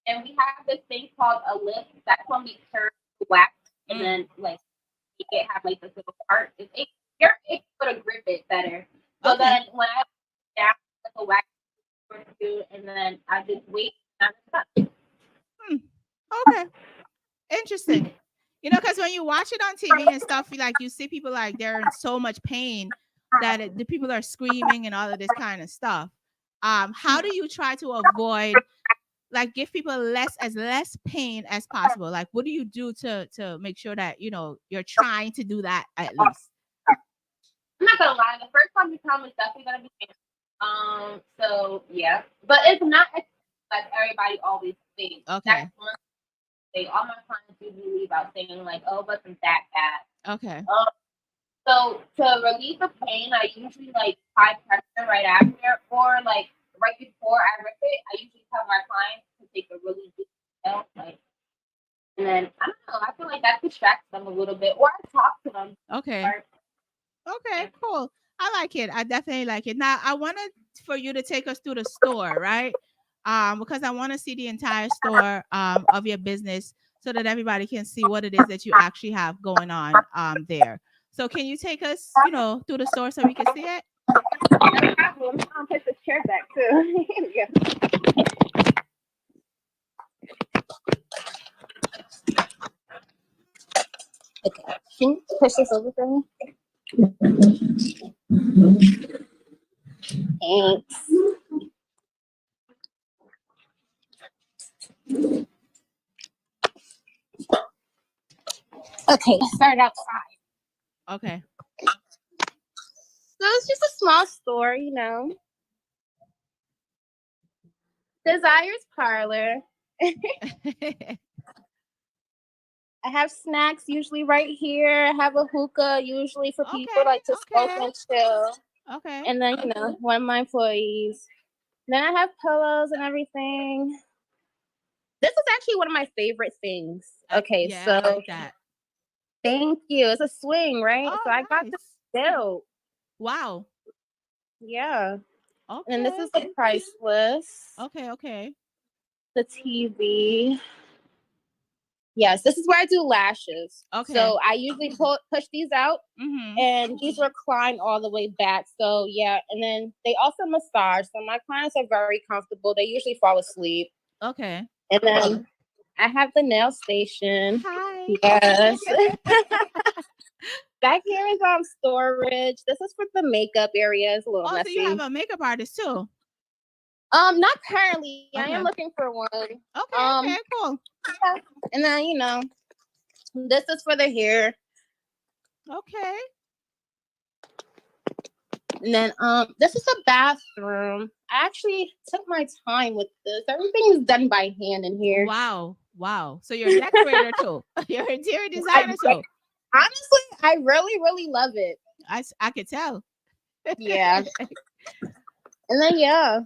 and we have this thing called a lip. That's when we curve the wax, and then like it have like this little part. You're able to grip it better. So then when I down the wax, and then I just wait. Okay, interesting. Because watch it on TV and stuff, like you see people like they're in so much pain that the people are screaming and all of this kind of stuff. How do you try to avoid, like, give people less pain as possible? Like, what do you do to make sure that you're trying to do that at least? I'm not gonna lie, the first time you come is definitely gonna be painful. So yeah, but it's not like everybody always thinks. Okay. That's one thing. All my clients usually leave out saying like, "Oh, it wasn't that bad." Okay. So to relieve the pain, I usually like apply pressure right after, or like right before I rip it. I usually tell my clients to take a really deep inhale, like, and then I don't know. I feel like that distracts them a little bit, or I talk to them. Okay. Okay, cool. I like it. I definitely like it. Now, I wanted for you to take us through the store, right? Because I want to see the entire store of your business so that everybody can see what it is that you actually have going on there. So can you take us, through the store so we can see it? No problem. I'll put this chair back too. Here we go. Okay. Can you push this over for me? Thanks. Okay, let's start outside. Okay. So it's just a small store, Desire's Parlor. I have snacks usually right here. I have a hookah usually for people like to smoke and chill. Okay. And then, one of my employees. Then I have pillows and everything. This is actually one of my favorite things. Okay, yeah, so I like that. Thank you. It's a swing, right? Oh, so I got this built. Wow. Yeah. Okay. And this is the price list. Okay. The TV. Yes, this is where I do lashes. Okay. So I usually push these out, and these recline all the way back. So yeah, and then they also massage. So my clients are very comfortable. They usually fall asleep. Okay. And then I have the nail station. Hi. Yes. Back here is storage. This is for the makeup area. It's a little messy. So you have a makeup artist too? Not currently. Okay. I am looking for one. Okay, cool. Yeah. And then, this is for the hair. Okay. And then this is the bathroom. I actually took my time with this. Everything is done by hand in here. Wow. So you're a decorator too. You're an interior designer too. Honestly, I really, really love it. I could tell. Yeah. And then yeah.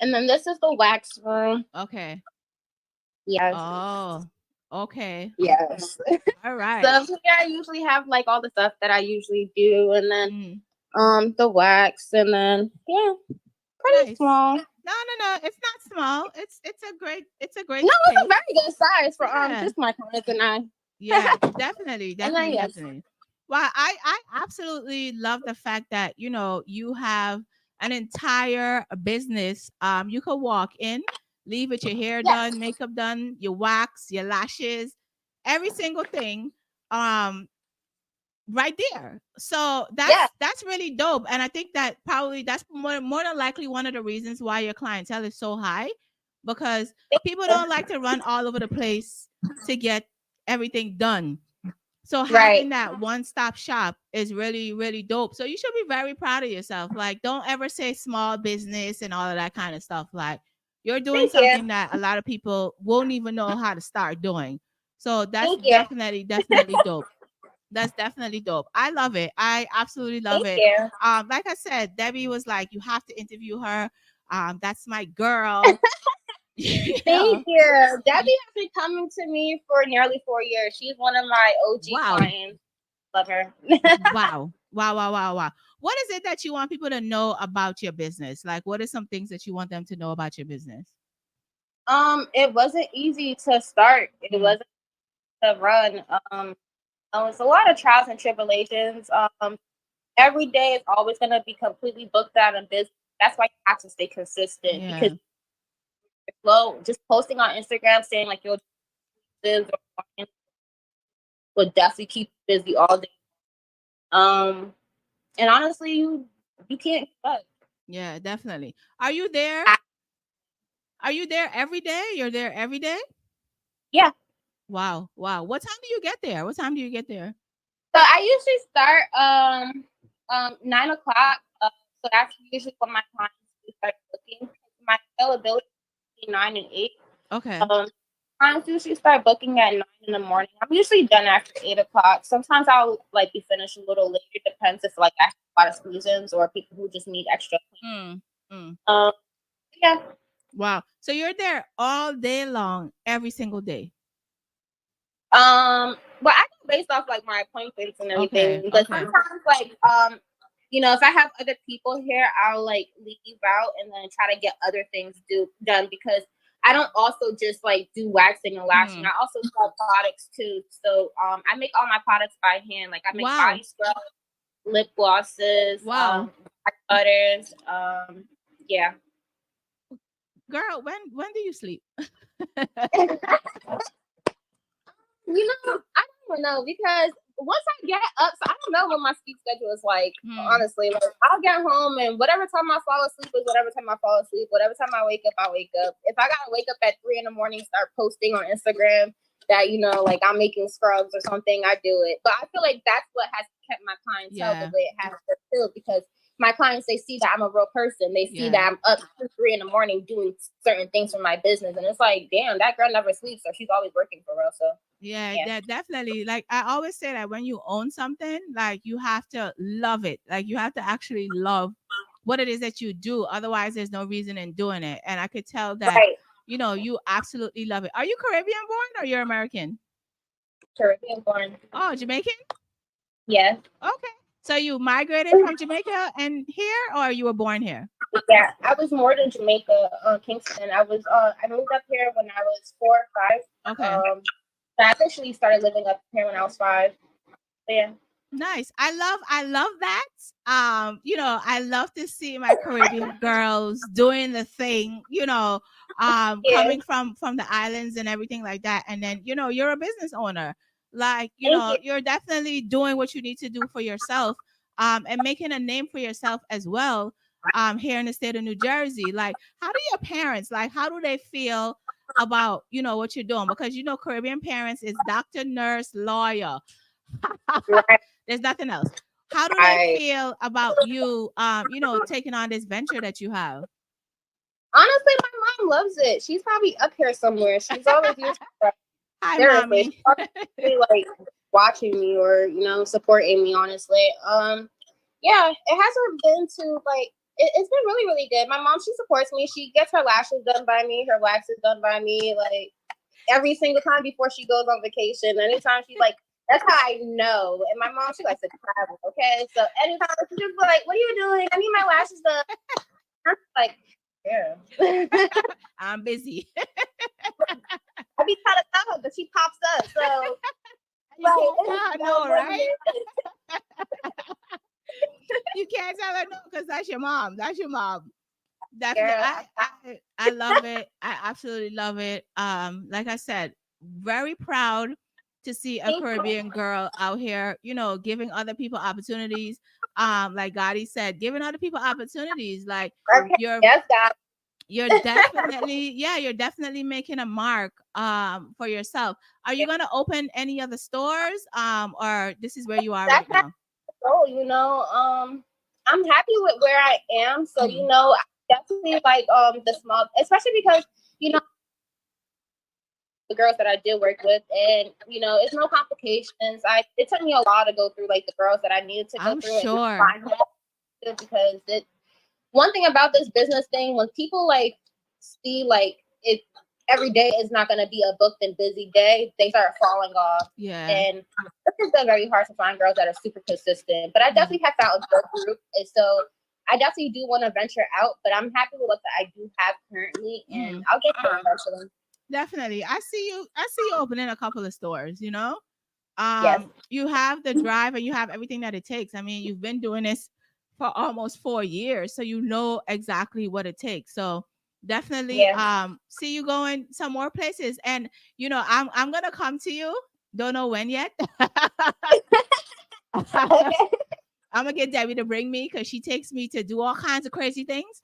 And then this is the wax room. Okay. Yes. Oh, okay. Yes. All right. So yeah, I usually have like all the stuff that I usually do, and then the wax, and then pretty small. No, it's not small. It's a great. No, space. it's a very good size for just my clients and I. Yeah, definitely. Yes. Well, I absolutely love the fact that you have an entire business. You could walk in, leave with your hair done, makeup done, your wax, your lashes, every single thing, right there. So that's really dope, and I think that probably that's more than likely one of the reasons why your clientele is so high, because people don't like to run all over the place to get everything done. So having that one-stop shop is really, really dope. So you should be very proud of yourself. Like, don't ever say small business and all of that kind of stuff. Like, you're doing something that a lot of people won't even know how to start doing. So that's definitely dope. That's definitely dope. I love it. I absolutely love it. Like I said, Debbie was like, you have to interview her. That's my girl. Thank you. Debbie has been coming to me for nearly 4 years. She's one of my OG clients. Love her. Wow. What is it that you want people to know about your business? Like, what are some things that you want them to know about your business? It wasn't easy to start. It wasn't to run. It's a lot of trials and tribulations. Every day is always going to be completely booked out in business. That's why you have to stay consistent because Well, just posting on Instagram saying like you'll would definitely keep you busy all day. And honestly, you can't give up. Yeah, definitely. Are you there? Are you there every day? You're there every day? Yeah. Wow. Wow. What time do you get there? What time do you get there? So I usually start 9 o'clock. So that's usually when my clients start booking. My availability is between 9 and 8. Okay. Clients usually start booking at 9 in the morning. I'm usually done after 8 o'clock. Sometimes I'll like be finished a little later. Depends if like I have a lot of squeeze-ins or people who just need extra. Yeah. Wow. So you're there all day long, every single day. But I go based off like my appointments and everything. Okay, But okay. sometimes like if I have other people here, I'll like leave out and then try to get other things done because I don't also just like do waxing and lashing. I also sell products too. So I make all my products by hand. Like I make body scrubs, lip glosses, butters. Yeah. Girl, when do you sleep? I don't know because once I get up, so I don't know what my sleep schedule is like. Honestly, like I'll get home and whatever time I fall asleep is whatever time I fall asleep. Whatever time I wake up, I wake up. If I gotta wake up at 3 a.m, start posting on Instagram that like I'm making scrubs or something, I do it. But I feel like that's what has kept my clientele the way it has too, because my clients, they see that I'm a real person. They see that I'm up 2, 3 a.m. doing certain things for my business, and it's like, damn, that girl never sleeps, so she's always working for real. So yeah, definitely. Like I always say that when you own something, like you have to love it. Like you have to actually love what it is that you do. Otherwise, there's no reason in doing it. And I could tell that you absolutely love it. Are you Caribbean born or you're American? Caribbean born. Oh, Jamaican? Yes. Okay. So you migrated from Jamaica and here, or you were born here? Yeah, I was more than Jamaica, Kingston. I moved up here when I was 4 or 5. Okay. I officially started living up here when I was 5. So, yeah. Nice. I love that. I love to see my Caribbean girls doing the thing, coming from the islands and everything like that. And then, you're a business owner. Like, you're definitely doing what you need to do for yourself, and making a name for yourself as well, here in the state of New Jersey. Like, how do your parents, like, how do they feel about, what you're doing? Because, Caribbean parents is doctor, nurse, lawyer. There's nothing else. How do they feel about you, taking on this venture that you have? Honestly, my mom loves it. She's probably up here somewhere. She's always used to Hi, seriously. mommy. She's like watching me or supporting me. Honestly, yeah, it hasn't been to like. It's been really, really good. My mom, she supports me. She gets her lashes done by me. Her wax is done by me. Like every single time before she goes on vacation. Anytime she's like. That's how I know. And my mom, she likes to travel, okay? So anytime she's just like, what are you doing? I need my lashes done. I'm like, yeah. I'm busy. I be trying to tell her, but she pops up. So, I know, right? You can't tell her no because that's your mom. That's your mom. Definitely. I love it. I absolutely love it. Like I said, very proud to see a Caribbean girl out here, giving other people opportunities. Like Gotti said, giving other people opportunities. Like you're definitely making a mark for yourself. Are you gonna open any other stores? Or this is where you are right now? Oh, I'm happy with where I am. So, I definitely like the small, especially because, the girls that I did work with, and it's no complications. It took me a while to go through like the girls that I needed to go through. Sure. And find because one thing about this business thing, when people like see like it every day is not going to be a booked and busy day, they start falling off. Yeah. And it's been very hard to find girls that are super consistent. But I definitely have found a good group, and so I definitely do want to venture out. But I'm happy with what I do have currently, and I'll get there eventually. Definitely. I see you opening a couple of stores, Yes. You have the drive and you have everything that it takes. I mean, you've been doing this for almost 4 years, so you know exactly what it takes. So definitely see you going some more places. And I'm gonna come to you. Don't know when yet. I'm gonna get Debbie to bring me because she takes me to do all kinds of crazy things.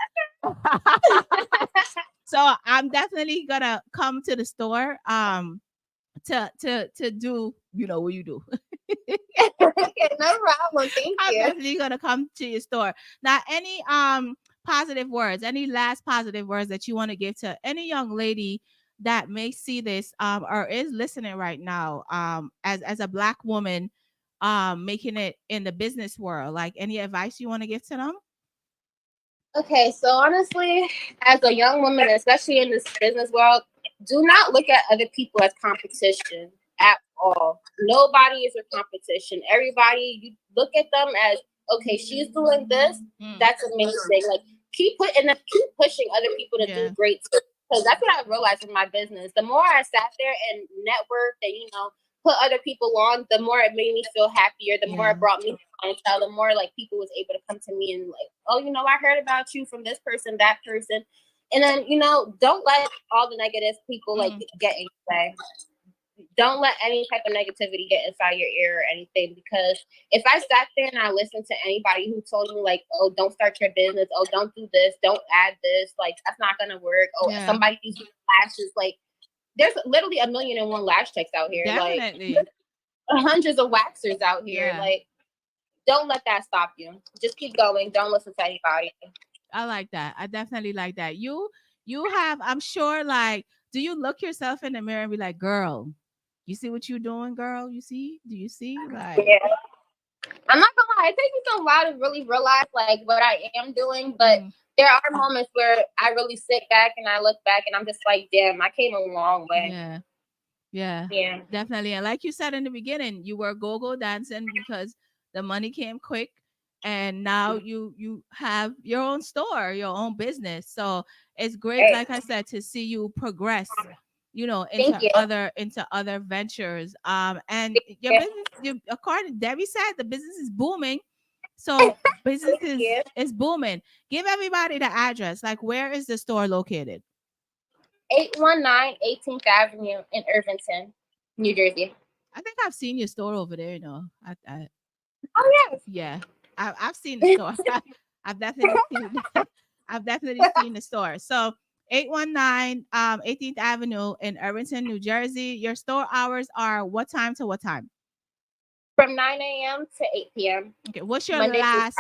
So I'm definitely gonna come to the store to do what you do. Okay, no problem. Thank I'm you. definitely gonna come to your store. Now, any positive words, any last positive words that you want to give to any young lady that may see this or is listening right now as a Black woman making it in the business world, like any advice you want to give to them? Okay, so honestly, as a young woman, especially in this business world, do not look at other people as competition at all. Nobody is a competition. Everybody, you look at them as, okay, she's doing this. That's amazing. Like keep pushing other people to do great stuff. Because that's what I realized in my business. The more I sat there and networked and put other people on, the more it made me feel happier. The more it brought me clientele, the more like people was able to come to me and like, oh, I heard about you from this person, that person. And then, don't let all the negative people like get in your way. Don't let any type of negativity get inside your ear or anything, because if I sat there and I listened to anybody who told me like, oh, don't start your business, oh, don't do this, don't add this, like that's not gonna work. Oh, somebody using lashes, like there's literally 1,000,001 lash techs out here. Definitely. Like hundreds of waxers out here. Like don't let that stop you. Just keep going. Don't listen to anybody. I like that. I definitely like that. You have, I'm sure, like, do you look yourself in the mirror and be like, girl, you see what you doing, girl? You see? Do you see? Like, I'm not gonna lie, it takes me a while to really realize like what I am doing, but there are moments where I really sit back and I look back and I'm just like, damn, I came a long way. Yeah, definitely. And like you said in the beginning, you were go-go dancing because the money came quick, and now you have your own store, your own business. So it's great, like I said, to see you progress, into other ventures. And your business, according to Debbie said, the business is booming. So business is booming. Give everybody the address. Like, where is the store located? 819 18th Avenue in Irvington, New Jersey. I think I've seen your store over there. Oh yes. Yeah, I've seen the store. I've definitely seen the store. So 819 18th Avenue in Irvington, New Jersey. Your store hours are what time to what time? From 9 a.m. to 8 p.m. Okay. What's your last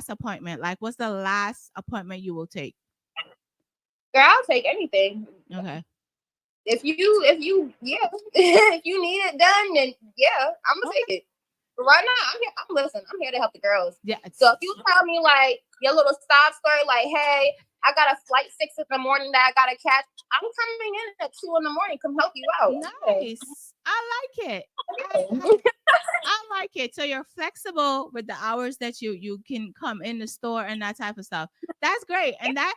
appointment? Like, what's the last appointment you will take? Girl, I'll take anything. Okay. If you if you need it done, then I'm gonna take it. But right now, I'm here to help the girls. Yeah. So if you tell me like your little sob story, like, hey, I got a flight 6 in the morning that I gotta catch, I'm coming in at 2 in the morning. Come help you out. Nice. I like it. I like it. So you're flexible with the hours that you can come in the store and that type of stuff. That's great. And that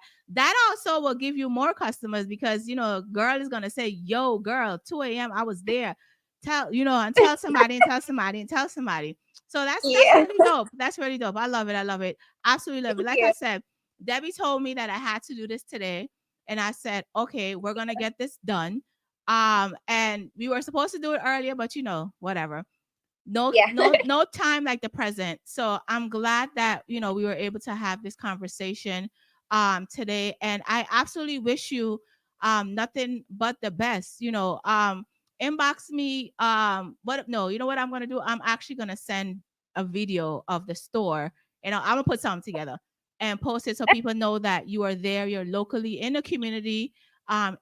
also will give you more customers, because a girl is gonna say, yo, girl, 2 a.m. I was there. Tell somebody and tell somebody and tell somebody. So that's really dope. That's really dope. I love it. Absolutely love it. Like I said, Debbie told me that I had to do this today, and I said, okay, we're gonna get this done. And we were supposed to do it earlier, but whatever. No time like the present. So I'm glad that we were able to have this conversation today, and I absolutely wish you nothing but the best. Inbox me. You know what I'm gonna do? I'm actually gonna send a video of the store, and I'm gonna put something together and post it so people know that you are there. You're locally in the community,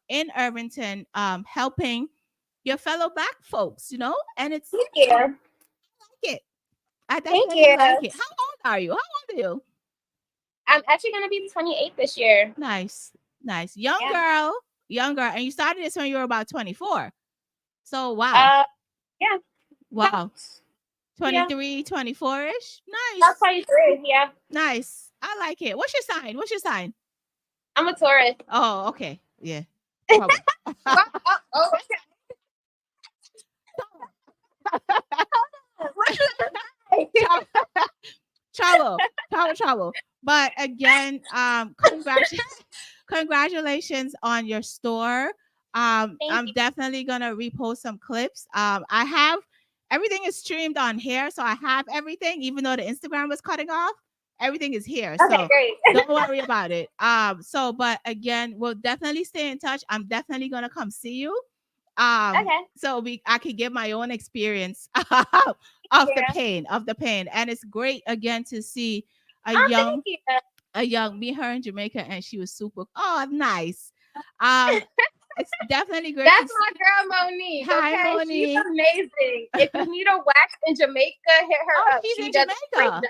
in Irvington, helping your fellow Black folks. And it's I definitely like it. How old are you? I'm actually gonna be 28 this year. Nice. Young girl, and you started this when you were about 24. So wow. Wow. 23, 24-ish. Nice. That's 23. Yeah. Nice. I like it. What's your sign? I'm a Taurus. Oh, okay. Yeah. Trouble. But again, congratulations on your store. I'm definitely gonna repost some clips. I have everything is streamed on here, so I have everything, even though the Instagram was cutting off. Everything is here, so great. don't worry about it. But again, we'll definitely stay in touch. I'm definitely gonna come see you. So I could get my own experience of the pain, and it's great again to see a young me, her in Jamaica, and she was super. Oh, nice. It's definitely great. That's my girl Monique. Hi, okay, Monique. She's amazing. If you need a wax in Jamaica, hit her up. She's in Jamaica.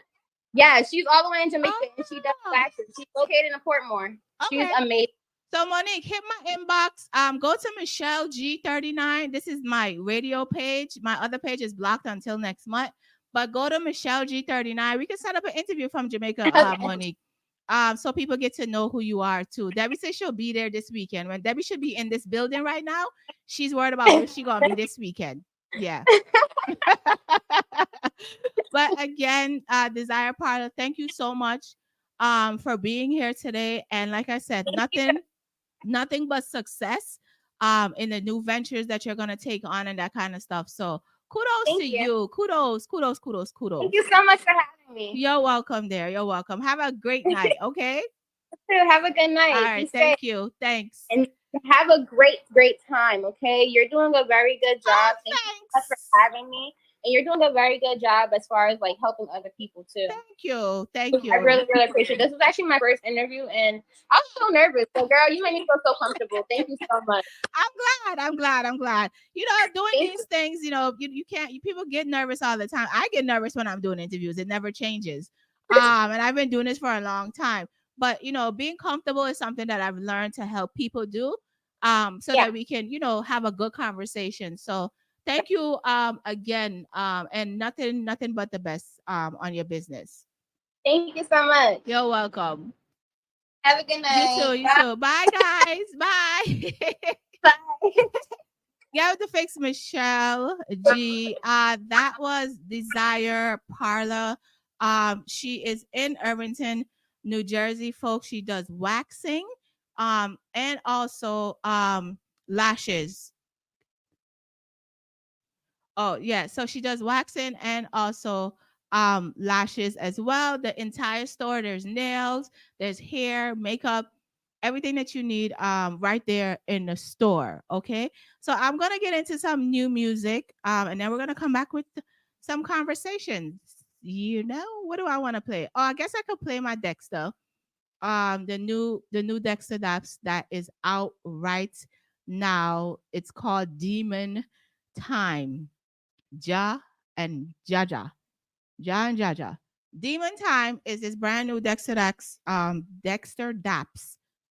Yeah, she's all the way in Jamaica, and she does waxes. She's located in Portmore. She's amazing. So Monique, hit my inbox. Go to Michellg39. This is my radio page. My other page is blocked until next month. But go to Michellg39. We can set up an interview from Jamaica, Monique. So people get to know who you are too. Debbie says she'll be there this weekend. When Debbie should be in this building right now, she's worried about where she's gonna be this weekend. Yeah. But again, Desire Parlor, thank you so much for being here today. And like I said, nothing but success in the new ventures that you're gonna take on and that kind of stuff. So kudos to you. Kudos. Thank you so much for having me. You're welcome there. You're welcome. Have a great night, okay? Have a good night. All right, thank you. Thanks. And have a great time, okay? You're doing a very good job. Thank you so much for having me. And you're doing a very good job as far as like helping other people too. Thank you. I really appreciate it. This was actually my first interview, and I was so nervous. So, girl, you made me feel so comfortable. Thank you so much. I'm glad. You know, doing these things, you know, you can't. People get nervous all the time. I get nervous when I'm doing interviews. It never changes. And I've been doing this for a long time. But you know, being comfortable is something that I've learned to help people do. So that we can, you know, have a good conversation. So. Thank you again, and nothing but the best on your business. Thank you so much. You're welcome. Have a good night. You too. Bye, guys. Bye. Bye. Yeah, to fix Michelle G. That was Desire Parlor. She is in Irvington, New Jersey, folks. She does waxing, and also lashes. Oh, yeah. So she does waxing and also lashes as well. The entire store, there's nails, there's hair, makeup, everything that you need right there in the store. Okay. So I'm going to get into some new music and then we're going to come back with some conversations. You know, what do I want to play? Oh, I guess I could play my Dexter. The new Dexter that is out right now. It's called Demon Time. Ja and Jaja. Demon Time is this brand new Dexter Dapps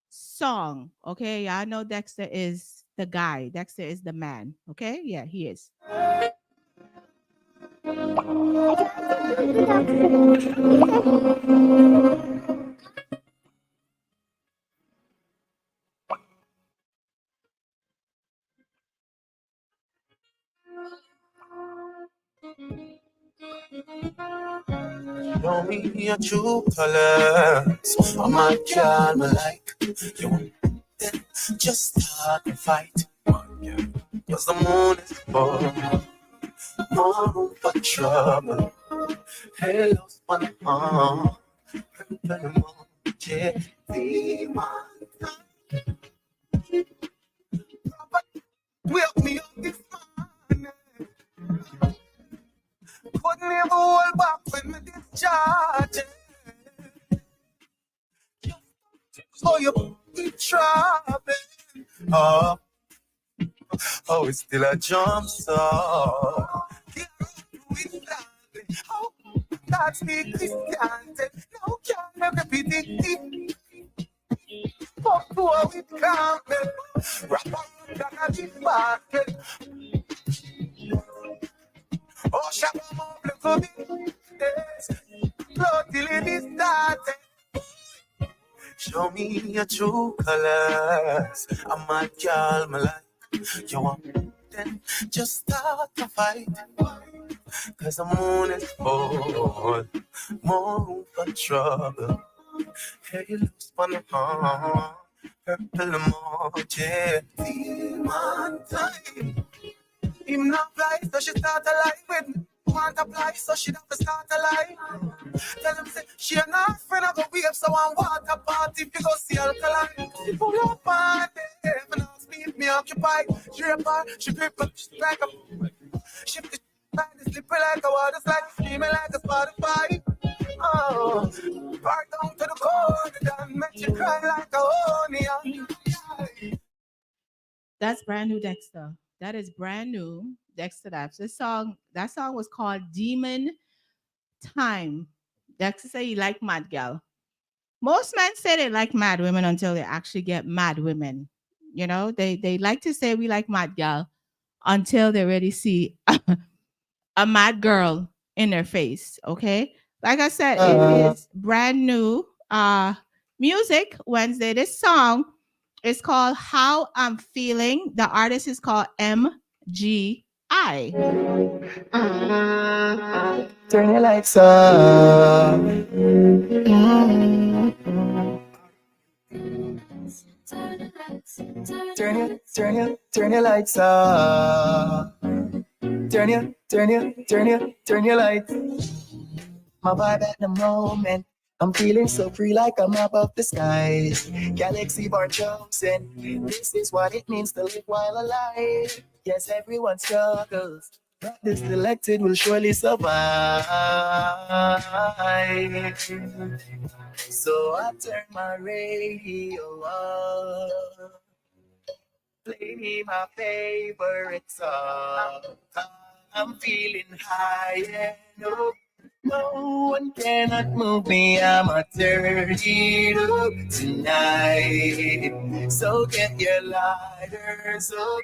song. Okay, y'all know Dexter is the guy. Dexter is the man. Okay, yeah, he is. Show me your true colors. I'm a girl, me like you. Just start the fight. Cause the moon is full. More for trouble. Hello, one on. Wake me up this morning. Couldn't even hold back when me discharge. So you keep traveling. Oh, it's still a jump so. Oh, that's me Christian. No can't repeat it. Fuck to a with campbell. Wrap around like a big basket. Oh, shut up, look for me. Yes. Blood till it is started. Show me your true colors. I'm a girl, my life. You want then just start to fight. Cause the moon is full. More room for trouble. Hey, you lose on the heart. purple emoji. One time. Him not fly, so she start a lie with me. Want apply, so she have to start a lie. Tell him say she and her friend a go wave, so one water party if you go see alkaline. She pull up on them and ask me if me occupied. She reply, she grip up, she like a shift the like the slipper like a water slide, screaming like a Spotify. Oh, part down to the core, done make you cry like a onion. That's brand new Dexter. That is brand new Dexter Debz. That song was called Demon Time. Dexter say he like mad gal. Most men say they like mad women until they actually get mad women. You know, they like to say we like mad gal until they really see a mad girl in their face. Okay. Like I said, it is brand new music Wednesday. This song is called How I'm Feeling. The artist is called MGI. Turn your lights up. Turn your lights up. Turn your lights. My vibe at the moment. I'm feeling so free like I'm above the skies. Galaxy bar chosen. This is what it means to live while alive. Yes, everyone struggles, but the selected will surely survive. So I turn my radio up. Play me my favorite song. I'm feeling high and up. No one cannot move me, I'm a turn it up tonight. So get your lighters up.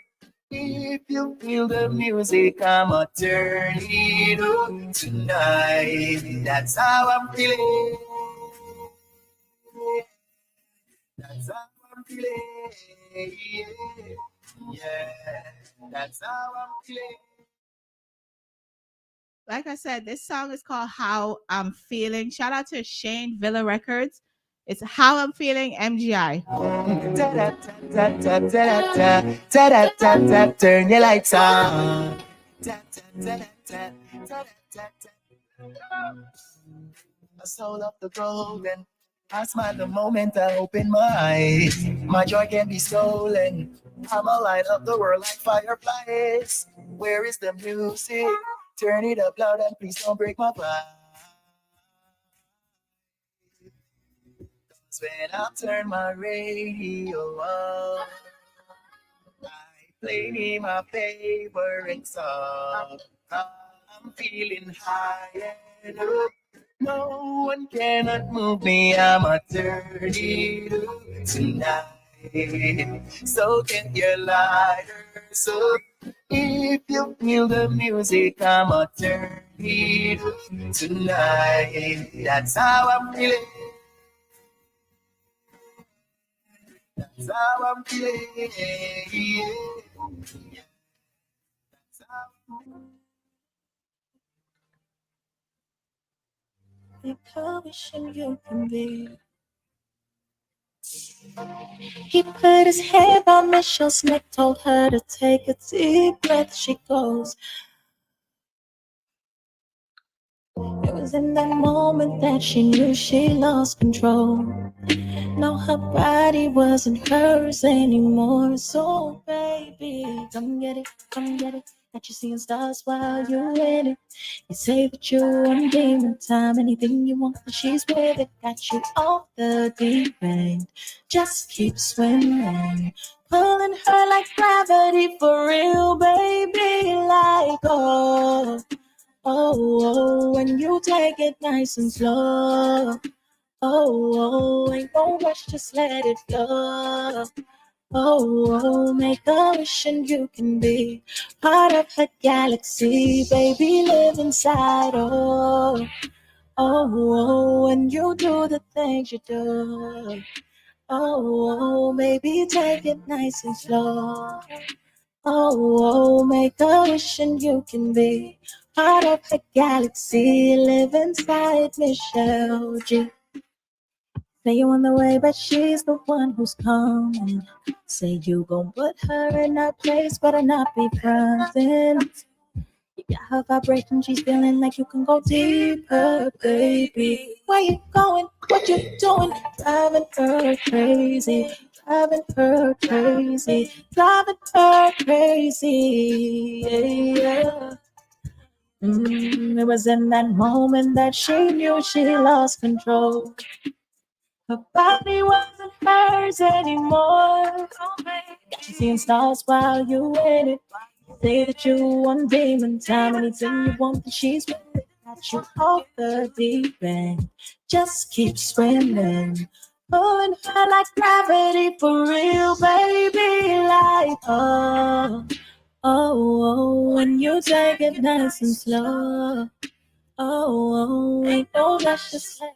If you feel the music, I'm a turn it up tonight. That's how I'm feeling. That's how I'm feeling. Yeah, that's how I'm feeling. Like I said, this song is called How I'm Feeling. Shout out to Shane Villa Records. It's How I'm Feeling MGI. Turn your lights on. A soul of the golden. I smile the moment I open my eyes. My joy can't be stolen. I'ma light up the world like fireflies. Where is the music? Turn it up loud and please don't break my vibe. When I turn my radio up, I play my favorite song. I'm feeling high and up. No one cannot move me, I'm a 32 tonight. So get your lighters up. If you feel the music, I'm a 32 tonight. That's how I'm feeling. That's how I'm feeling. Yeah. That's how Make a wish and you can be. He put his hand on Michelle's neck, told her to take a deep breath. She goes. It was in that moment that she knew she lost control. No, her body wasn't hers anymore. So baby, come get it, come get it. Got you seeing stars while you're in it. You say that you're on demon time. Anything you want, she's with it. Got you off the deep end. Just keep swimming. Pulling her like gravity for real, baby. Like, oh, oh, when you take it nice and slow. Oh, ain't no rush, just let it go. Oh, make a wish and you can be part of her galaxy, baby, live inside. Oh, when you do the things you do. Oh, maybe take it nice and slow. Oh, make a wish and you can be part of her galaxy, live inside Michellege. Say you on the way, but she's the one who's coming. Say you gon' put her in her place, better not be frontin'. You got her vibration, she's feeling like you can go deeper, baby. Where you going? What you doing? Driving her crazy, driving her crazy, driving her crazy. Yeah. It was in that moment that she knew she lost control. Her body wasn't hers anymore. She's seeing stars while you in it. Say that you want demon time. Anything you want, that she's willing. Got you off the deep end. Just keep swimming. Pulling her like gravity for real, baby. Like, oh, when you take it nice and slow. Oh, ain't no rush to say.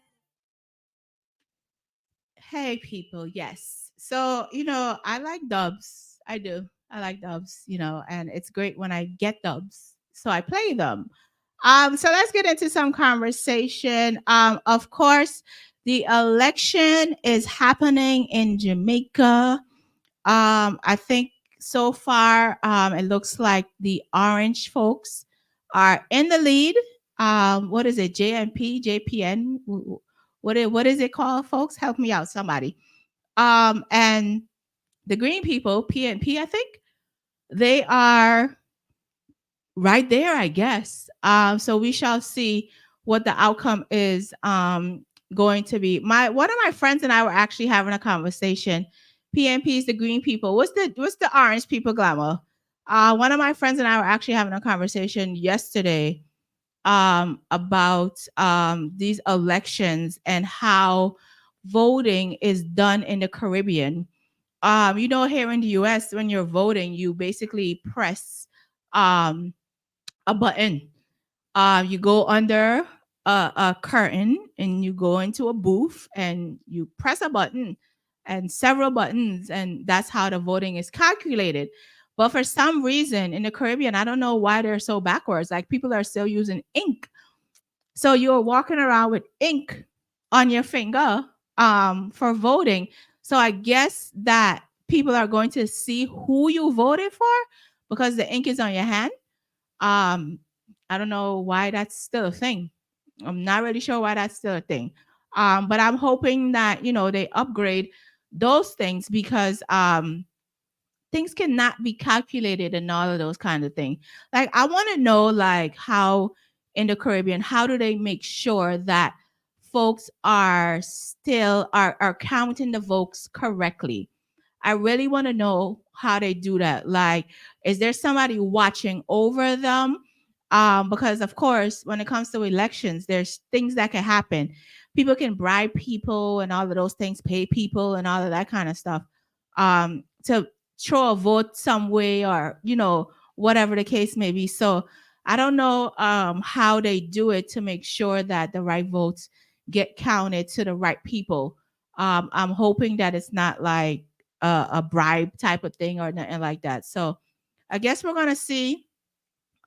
Hey, people. Yes. So, I like dubs. I do. I like dubs, and it's great when I get dubs. So I play them. So let's get into some conversation. Of course, the election is happening in Jamaica. I think so far, it looks like the orange folks are in the lead. What is it? JNP, JPN? What is it called, folks? Help me out, somebody. And the green people, PNP, I think, they are right there, I guess. So we shall see what the outcome is going to be. One of my friends and I were actually having a conversation. PNP is the green people. What's the orange people, Glamour? One of my friends and I were actually having a conversation yesterday about these elections and how voting is done in the Caribbean. Here in the US, when you're voting, you basically press um, a button. You go under a curtain and you go into a booth and you press a button and several buttons, and that's how the voting is calculated. But for some reason in the Caribbean, I don't know why they're so backwards. Like, people are still using ink. So you're walking around with ink on your finger for voting. So I guess that people are going to see who you voted for because the ink is on your hand. Um, I don't know why that's still a thing. I'm not really sure why that's still a thing. But I'm hoping that they upgrade those things because things cannot be calculated and all of those kind of things. Like, I want to know, like, how in the Caribbean, how do they make sure that folks are still are counting the votes correctly? I really want to know how they do that. Like, is there somebody watching over them? Because of course, when it comes to elections, there's things that can happen. People can bribe people and all of those things, pay people and all of that kind of stuff. To throw a vote some way or whatever the case may be. So I don't know how they do it to make sure that the right votes get counted to the right people. I'm hoping that it's not like a bribe type of thing or nothing like that. So I guess we're gonna see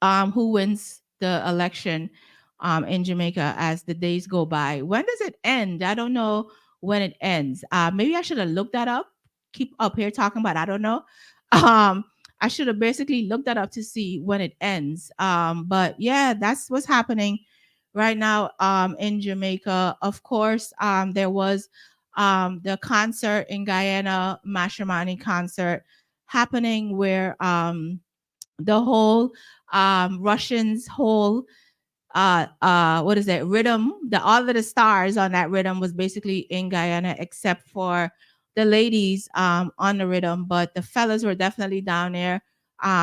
who wins the election in Jamaica as the days go by. When does it end? I don't know when it ends. Maybe I should have looked that up. Keep up here talking about I don't know. Um, I should have basically looked that up to see when it ends. But yeah, that's what's happening right now in Jamaica. Of course, there was the concert in Guyana, Mashramani concert happening where the whole Russians whole what is it rhythm, the all of the stars on that rhythm was basically in Guyana except for the ladies on the rhythm, but the fellas were definitely down there.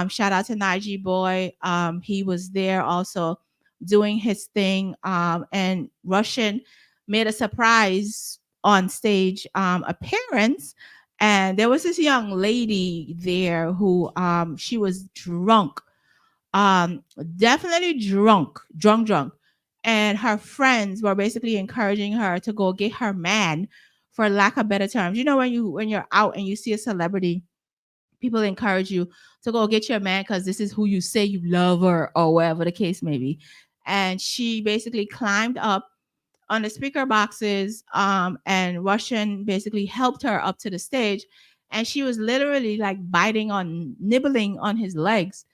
Shout out to Nige Boy. He was there also doing his thing. And Russian made a surprise on stage appearance, and there was this young lady there who she was drunk, um definitely drunk, and her friends were basically encouraging her to go get her man, for lack of better terms. When you're out and you see a celebrity, people encourage you to go get your man because this is who you say you love, or whatever the case may be. And she basically climbed up on the speaker boxes, and Russian basically helped her up to the stage, and she was literally like nibbling on his legs,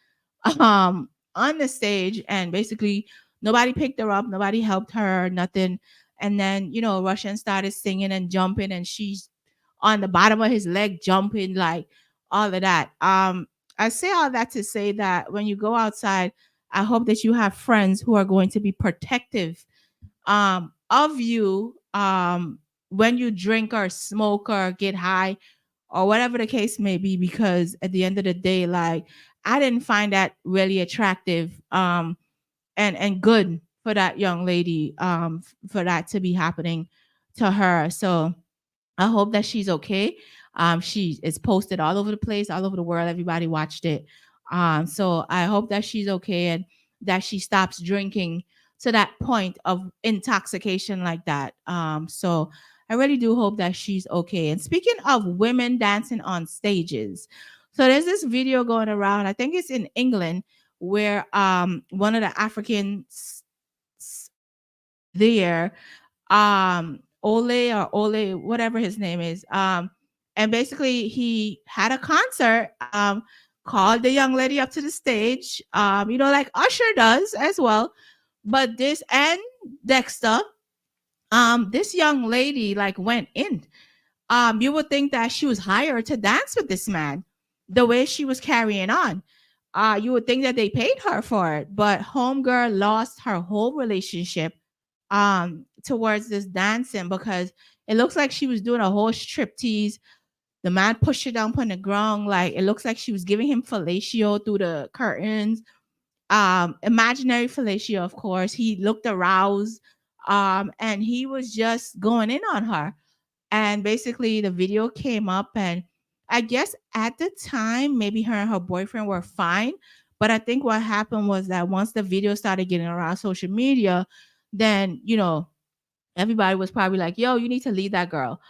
um, on the stage, and basically nobody picked her up, nobody helped her, nothing. And then Russian started singing and jumping, and she's on the bottom of his leg jumping, like all of that. I say all that to say that when you go outside, I hope that you have friends who are going to be protective of you when you drink or smoke or get high or whatever the case may be, because at the end of the day, like, I didn't find that really attractive and good for that young lady, for that to be happening to her. So I hope that she's okay. She is posted all over the place, all over the world. Everybody watched it. So I hope that she's okay and that she stops drinking to that point of intoxication like that. So I really do hope that she's okay. And speaking of women dancing on stages, so there's this video going around. I think it's in England where one of the Africans there, Ole, whatever his name is, and basically he had a concert, called the young lady up to the stage, like Usher does as well. But this and Dexter, this young lady like went in. You would think that she was hired to dance with this man, the way she was carrying on. You would think that they paid her for it, but homegirl lost her whole relationship towards this dancing, because it looks like she was doing a whole striptease. The man pushed her down on the ground, like it looks like she was giving him fellatio through the curtains. Imaginary fellatio, of course. He looked aroused, and he was just going in on her. And basically the video came up, and I guess at the time maybe her and her boyfriend were fine. But I think what happened was that once the video started getting around social media, then everybody was probably like, yo, you need to leave that girl.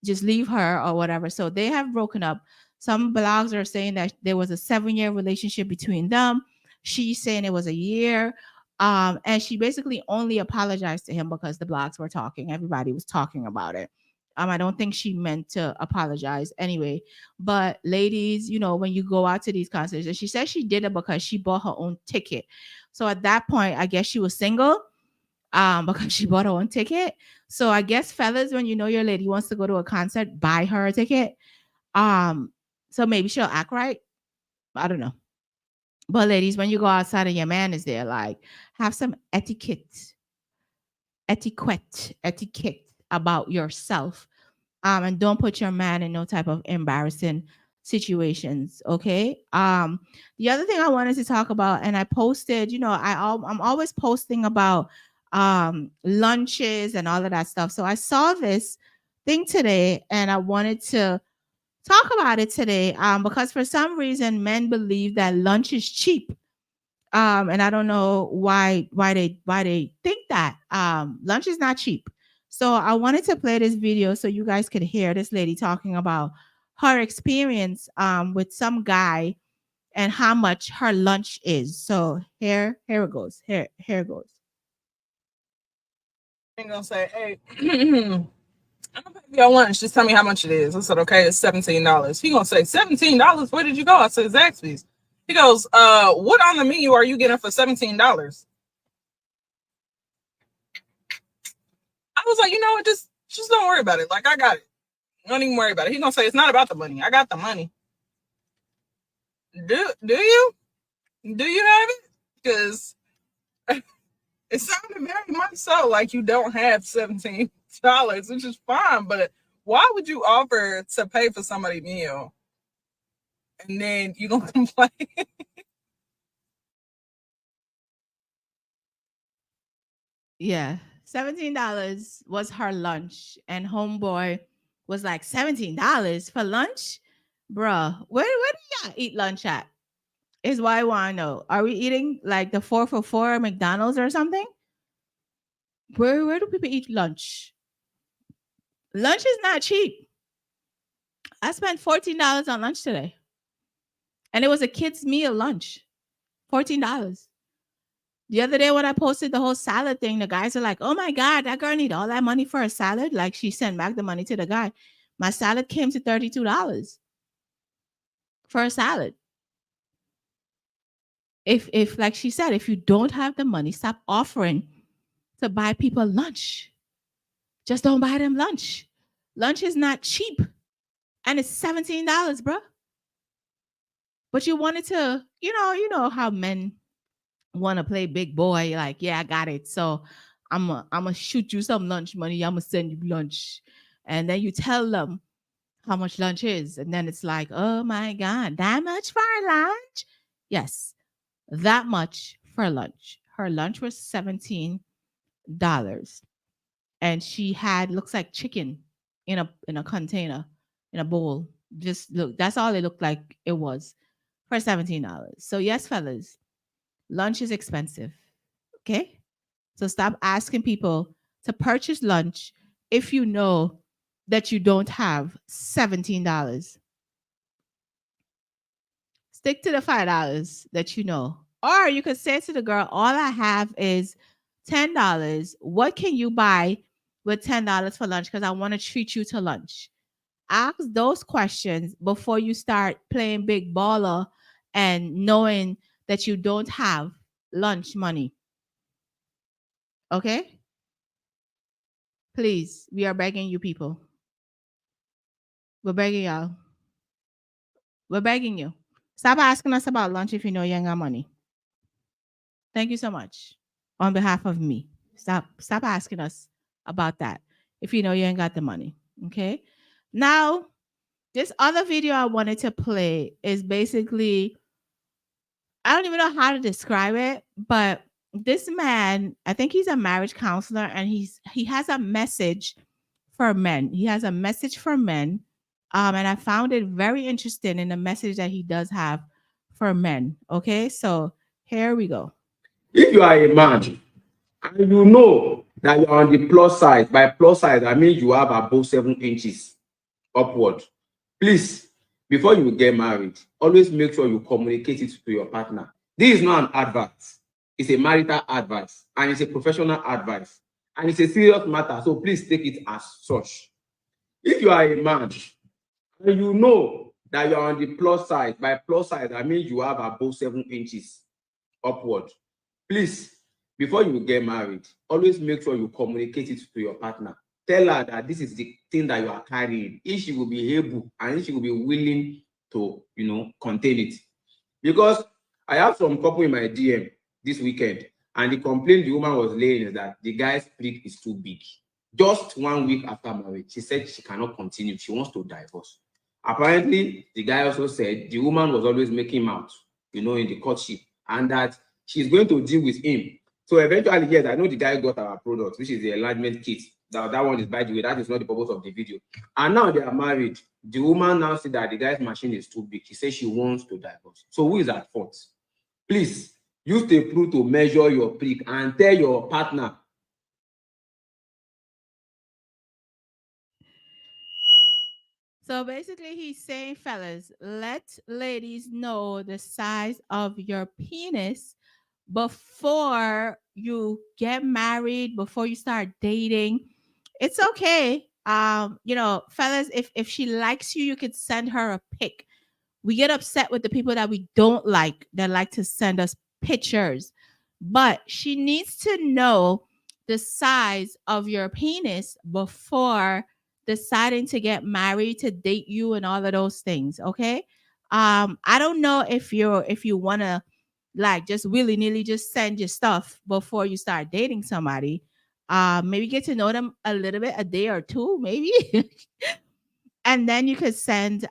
Just leave her or whatever. So they have broken up. Some blogs are saying that there was a 7-year relationship between them. She's saying it was a year. And she basically only apologized to him because the blogs were talking. Everybody was talking about it. I don't think she meant to apologize anyway. But ladies, when you go out to these concerts, and she said she did it because she bought her own ticket. So at that point, I guess she was single, because she bought her own ticket. So I guess, fellas, when you know your lady wants to go to a concert, buy her a ticket. So maybe she'll act right. I don't know. But ladies, when you go outside and your man is there, like, have some etiquette about yourself. And don't put your man in no type of embarrassing situations. Okay. The other thing I wanted to talk about, and I posted, I'm always posting about lunches and all of that stuff. So I saw this thing today, and I wanted to talk about it today, because for some reason men believe that lunch is cheap. And I don't know why they think that. Lunch is not cheap. So I wanted to play this video so you guys could hear this lady talking about her experience with some guy and how much her lunch is. So here it goes. Here it goes. I'm gonna say, hey, I'm gonna pay for your lunch. Just tell me how much it is. I said, okay, it's $17. He gonna say, $17? Where did you go? I said, Zaxby's. He goes, what on the menu are you getting for $17? I was like, you know what, just don't worry about it. Like, I got it. Don't even worry about it. He's gonna say, it's not about the money. I got the money. Do you? Do you have it? Because it sounded very much so like you don't have $17, which is fine. But why would you offer to pay for somebody's meal and then you don't complain? Yeah. $17 was her lunch, and homeboy was like, $17 for lunch? Bruh, where do y'all eat lunch at? Is what I want to know. Are we eating like the 4 for $4 McDonald's or something? Where do people eat lunch? Lunch is not cheap. I spent $14 on lunch today. And it was a kid's meal lunch. $14. The other day when I posted the whole salad thing, the guys are like, "Oh my god, that girl need all that money for a salad." Like she sent back the money to the guy. My salad came to $32 for a salad. If like she said, if you don't have the money, stop offering to buy people lunch. Just don't buy them lunch. Lunch is not cheap. And it's $17, bro. But you wanted to, you know how men want to play big boy, like, yeah, I got it. So I'm gonna shoot you some lunch money. I'm gonna send you lunch. And then you tell them how much lunch is. And then it's like, oh my God, that much for lunch? Yes, that much for lunch. Her lunch was $17. And she had looks like chicken in a container, in a bowl. Just look, that's all it looked like it was for $17. So yes, fellas, lunch is expensive. Okay? So stop asking people to purchase lunch if you know that you don't have $17. Stick to the $5 that you know. Or you could say to the girl, all I have is $10. What can you buy with $10 for lunch? Because I want to treat you to lunch. Ask those questions before you start playing big baller and knowing that you don't have lunch money. Okay? Please, we are begging you people. We're begging y'all. We're begging you. Stop asking us about lunch if you know you ain't got money. Thank you so much. On behalf of me. Stop asking us about that if you know you ain't got the money. Okay? Now, this other video I wanted to play is basically, I don't even know how to describe it, but this man, I think he's a marriage counselor, and he has a message for men. He has a message for men. And I found it very interesting in the message that he does have for men. Okay, so here we go. If you are a man and you know that you are on the plus side, by plus side, I mean you have above 7 inches upward, please, before you get married, always make sure you communicate it to your partner. This is not an advert. It's a marital advice, and it's a professional advice, and it's a serious matter. So please take it as such. If you are a man and you know that you are on the plus side, by plus side, I mean you have above 7 inches upward, please, before you get married, always make sure you communicate it to your partner. Tell her that this is the thing that you are carrying. If she will be able and if she will be willing to, contain it. Because I have some couple in my DM this weekend, and the complaint the woman was laying is that the guy's prick is too big. Just 1 week after marriage, she said she cannot continue. She wants to divorce. Apparently, the guy also said the woman was always making him out, in the courtship, and that she's going to deal with him. So eventually, yes, I know the guy got our product, which is the enlargement kit. That one is, by the way, that is not the purpose of the video. And now they are married. The woman now said that the guy's machine is too big. She says she wants to divorce. So who is at fault? Please, use the proof to measure your prick and tell your partner. So basically, he's saying, fellas, let ladies know the size of your penis before you get married, before you start dating. It's okay. Fellas, if she likes you, you could send her a pic. We get upset with the people that we don't like that like to send us pictures. But she needs to know the size of your penis before deciding to get married, to date you, and all of those things. Okay. I don't know if you want to like just willy-nilly just send your stuff before you start dating somebody. Maybe get to know them a little bit, a day or two, maybe. And then you could send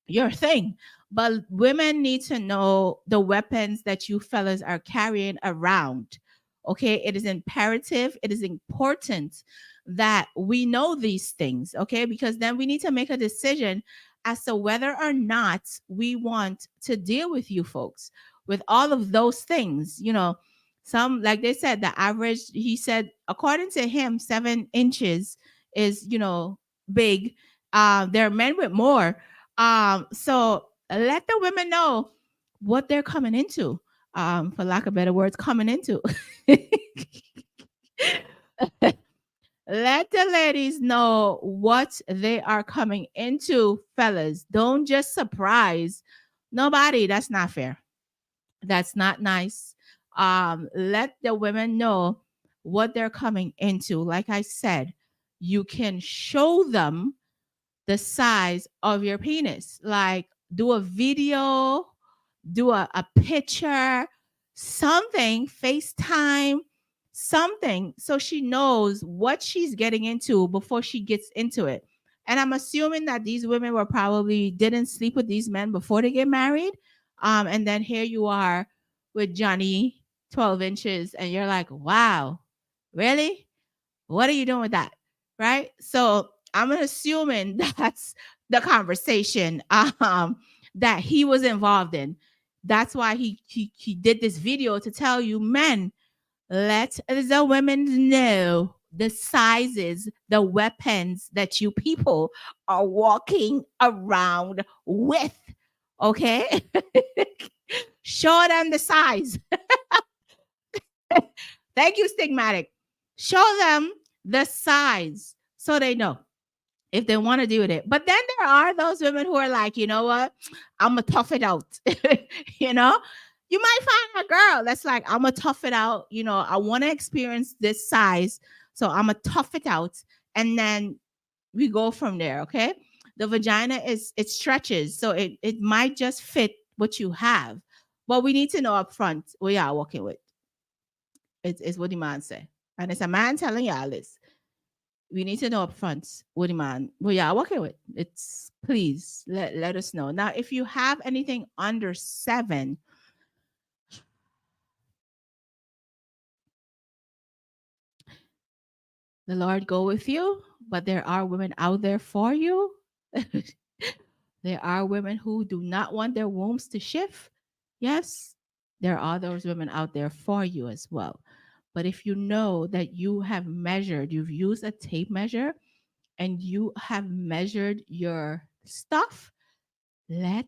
your thing. But women need to know the weapons that you fellas are carrying around. Okay, it is imperative, it is important that we know these things. Okay, because then we need to make a decision as to whether or not we want to deal with you folks with all of those things. Some, like they said, the average, he said, according to him, 7 inches is big. There are men with more. So let the women know what they're coming into. for lack of better words, coming into. Let the ladies know what they are coming into, fellas. Don't just surprise nobody. That's not fair. That's not nice. Let the women know what they're coming into. Like I said, you can show them the size of your penis. Like do a video, do a picture, something, FaceTime, something, so she knows what she's getting into before she gets into it. And I'm assuming that these women were probably didn't sleep with these men before they get married. And then here you are with Johnny 12 inches, and you're like, wow, really? What are you doing with that? Right? So I'm assuming that's the conversation that he was involved in. That's why he did this video to tell you, men, let the women know the sizes, the weapons that you people are walking around with. Okay? Show them the size. Thank you, Stigmatic. Show them the size so they know if they want to do it. But then there are those women who are like, you know what? I'm going to tough it out. You know, you might find a girl that's like, I'm going to tough it out. You know, I want to experience this size. So I'm going to tough it out. And then we go from there. Okay. The vagina it stretches. So it might just fit what you have. But we need to know up front what y'all working with. It's what the man say. And it's a man telling y'all this. We need to know up front what the man, well, yeah, working with. It's please let us know. Now, if you have anything under 7, the Lord go with you, but there are women out there for you. There are women who do not want their wombs to shift. Yes, there are those women out there for you as well. But if you know that you have measured, you've used a tape measure and you have measured your stuff, let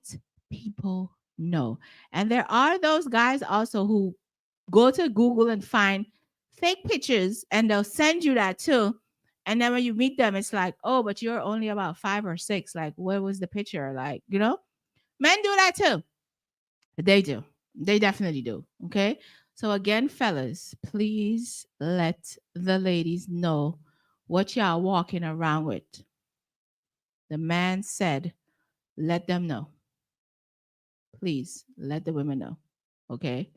people know. And there are those guys also who go to Google and find fake pictures and they'll send you that too. And then when you meet them, it's like, oh, but you're only about 5 or 6. Like, what was the picture? Like, you know, men do that too. They do. They definitely do. Okay. So again, fellas, please let the ladies know what y'all walking around with. The man said, let them know. Please let the women know. Okay.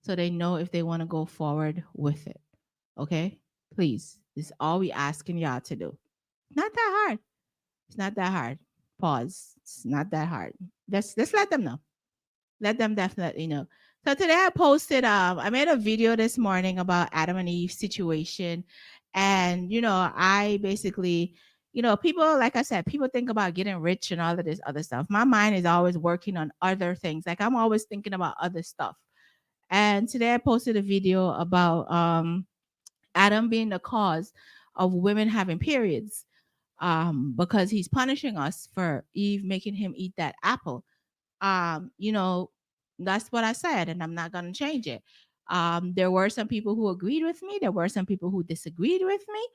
So they know if they want to go forward with it. Okay. Please. This is all we asking y'all to do. Not that hard. It's not that hard. Pause. It's not that hard. Let's let them know. Let them definitely know. So today I posted I made a video this morning about Adam and Eve situation. And you know, I basically, you know, people, like I said, people think about getting rich and all of this other stuff. My mind is always working on other things. Like I'm always thinking about other stuff. And today I posted a video about Adam being the cause of women having periods. Because he's punishing us for Eve making him eat that apple. You know, that's what I said, and I'm not gonna change it. There were some people who agreed with me, there were some people who disagreed with me,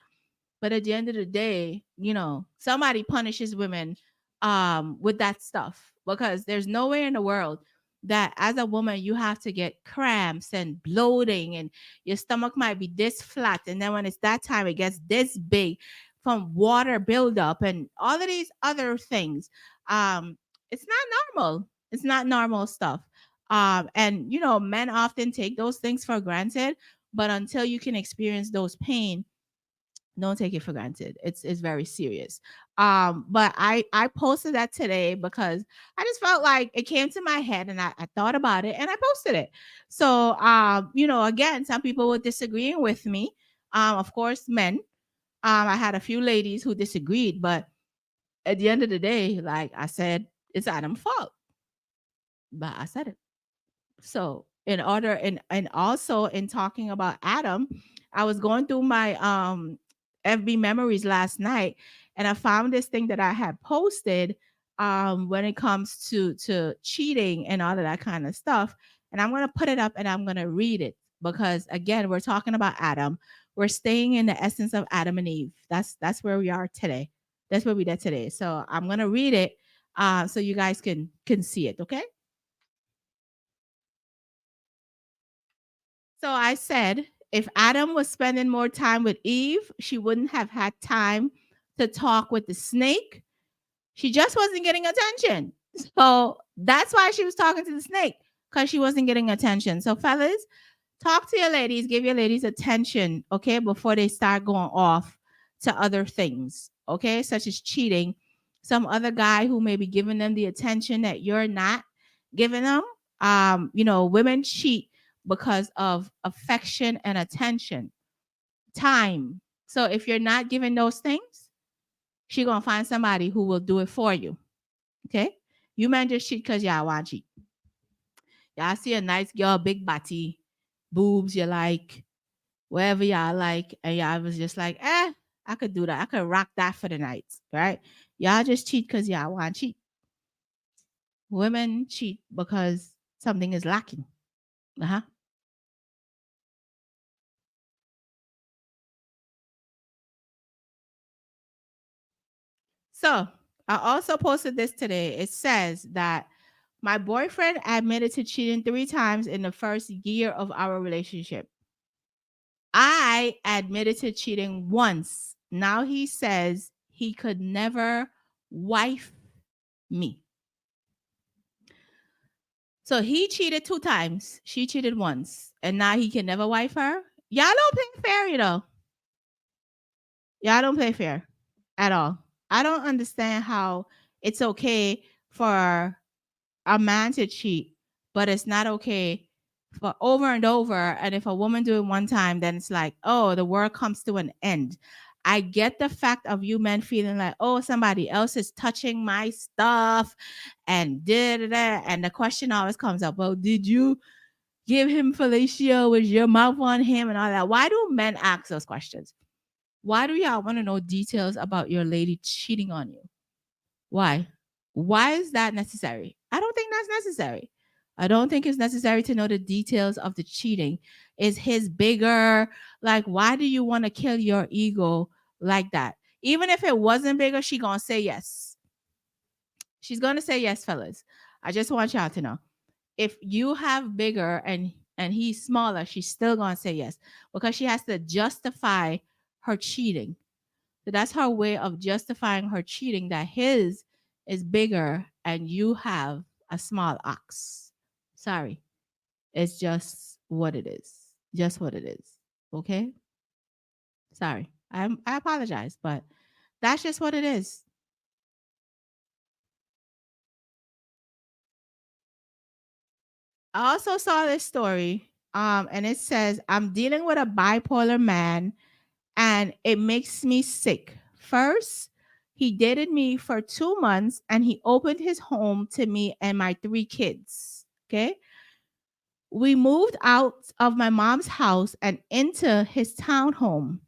but at the end of the day, you know, somebody punishes women with that stuff because there's no way in the world that as a woman you have to get cramps and bloating and your stomach might be this flat, and then when it's that time it gets this big from water buildup and all of these other things. It's not normal. It's not normal stuff. And you know, men often take those things for granted, but until you can experience those pain, don't take it for granted. It's very serious. But I posted that today because I just felt like it came to my head and I thought about it and I posted it. So you know, again, some people were disagreeing with me. Of course, men. I had a few ladies who disagreed, but at the end of the day, like I said, it's Adam's fault. But I said it. So in order and also in talking about Adam, I was going through my FB memories last night and I found this thing that I had posted when it comes to cheating and all of that kind of stuff. And I'm going to put it up and I'm going to read it because again, we're talking about Adam. We're staying in the essence of Adam and Eve. That's where we are today. That's where we did today. So I'm going to read it so you guys can see it, okay? So I said, if Adam was spending more time with Eve, she wouldn't have had time to talk with the snake. She just wasn't getting attention. So that's why she was talking to the snake, because she wasn't getting attention. So fellas, talk to your ladies, give your ladies attention, okay, before they start going off to other things, okay, such as cheating. Some other guy who may be giving them the attention that you're not giving them. Women cheat because of affection and attention, time. So if you're not giving those things, she gonna find somebody who will do it for you. Okay, you men just cheat because y'all want cheat. Y'all see a nice girl, big body, boobs you like, wherever y'all like, and y'all was just like, I could do that. I could rock that for the night, right? Y'all just cheat because y'all want cheat. Women cheat because something is lacking. So I also posted this today. It says that my boyfriend admitted to cheating 3 times in the first year of our relationship. I admitted to cheating once. Now he says he could never wife me. So he cheated 2 times. She cheated once. And now he can never wife her. Y'all don't play fair, you know. Y'all don't play fair at all. I don't understand how it's okay for a man to cheat, but it's not okay for over and over. And if a woman do it one time, then it's like, oh, the world comes to an end. I get the fact of you men feeling like, oh, somebody else is touching my stuff and and the question always comes up, well, did you give him fellatio? Was your mouth on him and all that? Why do men ask those questions? Why do y'all want to know details about your lady cheating on you? Why? Why is that necessary? I don't think that's necessary. I don't think it's necessary to know the details of the cheating. Is his bigger? Like, why do you want to kill your ego like that? Even if it wasn't bigger, she gonna say yes. She's gonna say yes, fellas. I just want y'all to know. If you have bigger and he's smaller, she's still gonna say yes because she has to justify her cheating. So that's her way of justifying her cheating, that his is bigger and you have a small ox. Sorry. It's just what it is. Just what it is. Okay? Sorry. I apologize, but that's just what it is. I also saw this story, and it says, I'm dealing with a bipolar man and it makes me sick. First, he dated me for 2 months and he opened his home to me and my 3 kids. Okay. We moved out of my mom's house and into his townhome.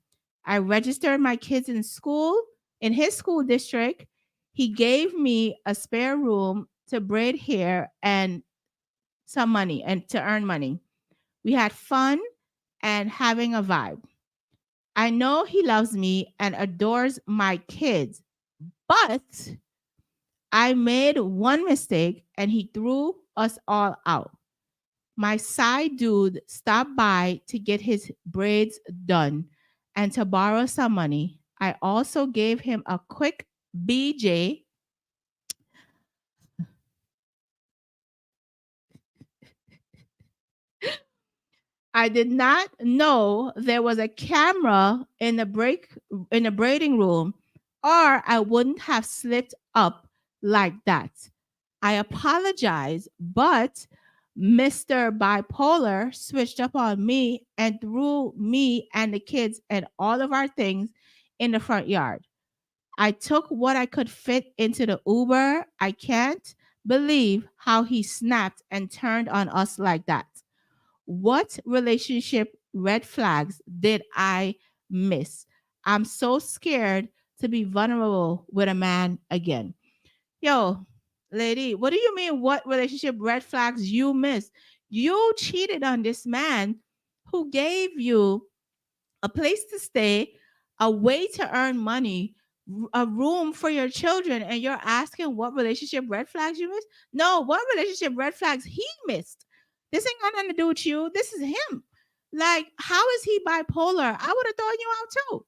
I registered my kids in school, in his school district. He gave me a spare room to braid hair and some money and to earn money. We had fun and having a vibe. I know he loves me and adores my kids, but I made one mistake and he threw us all out. My side dude stopped by to get his braids done and to borrow some money. I also gave him a quick BJ. I did not know there was a camera in the braiding room, or I wouldn't have slipped up like that. I apologize, but Mr. Bipolar switched up on me and threw me and the kids and all of our things in the front yard. I took what I could fit into the Uber. I can't believe how he snapped and turned on us like that. What relationship red flags did I miss? I'm so scared to be vulnerable with a man again. Yo, lady, what do you mean what relationship red flags you miss? You cheated on this man who gave you a place to stay, a way to earn money, a room for your children, and you're asking what relationship red flags you missed? No, what relationship red flags he missed? This ain't got nothing to do with you. This is him. Like, how is he bipolar? I would have thrown you out too.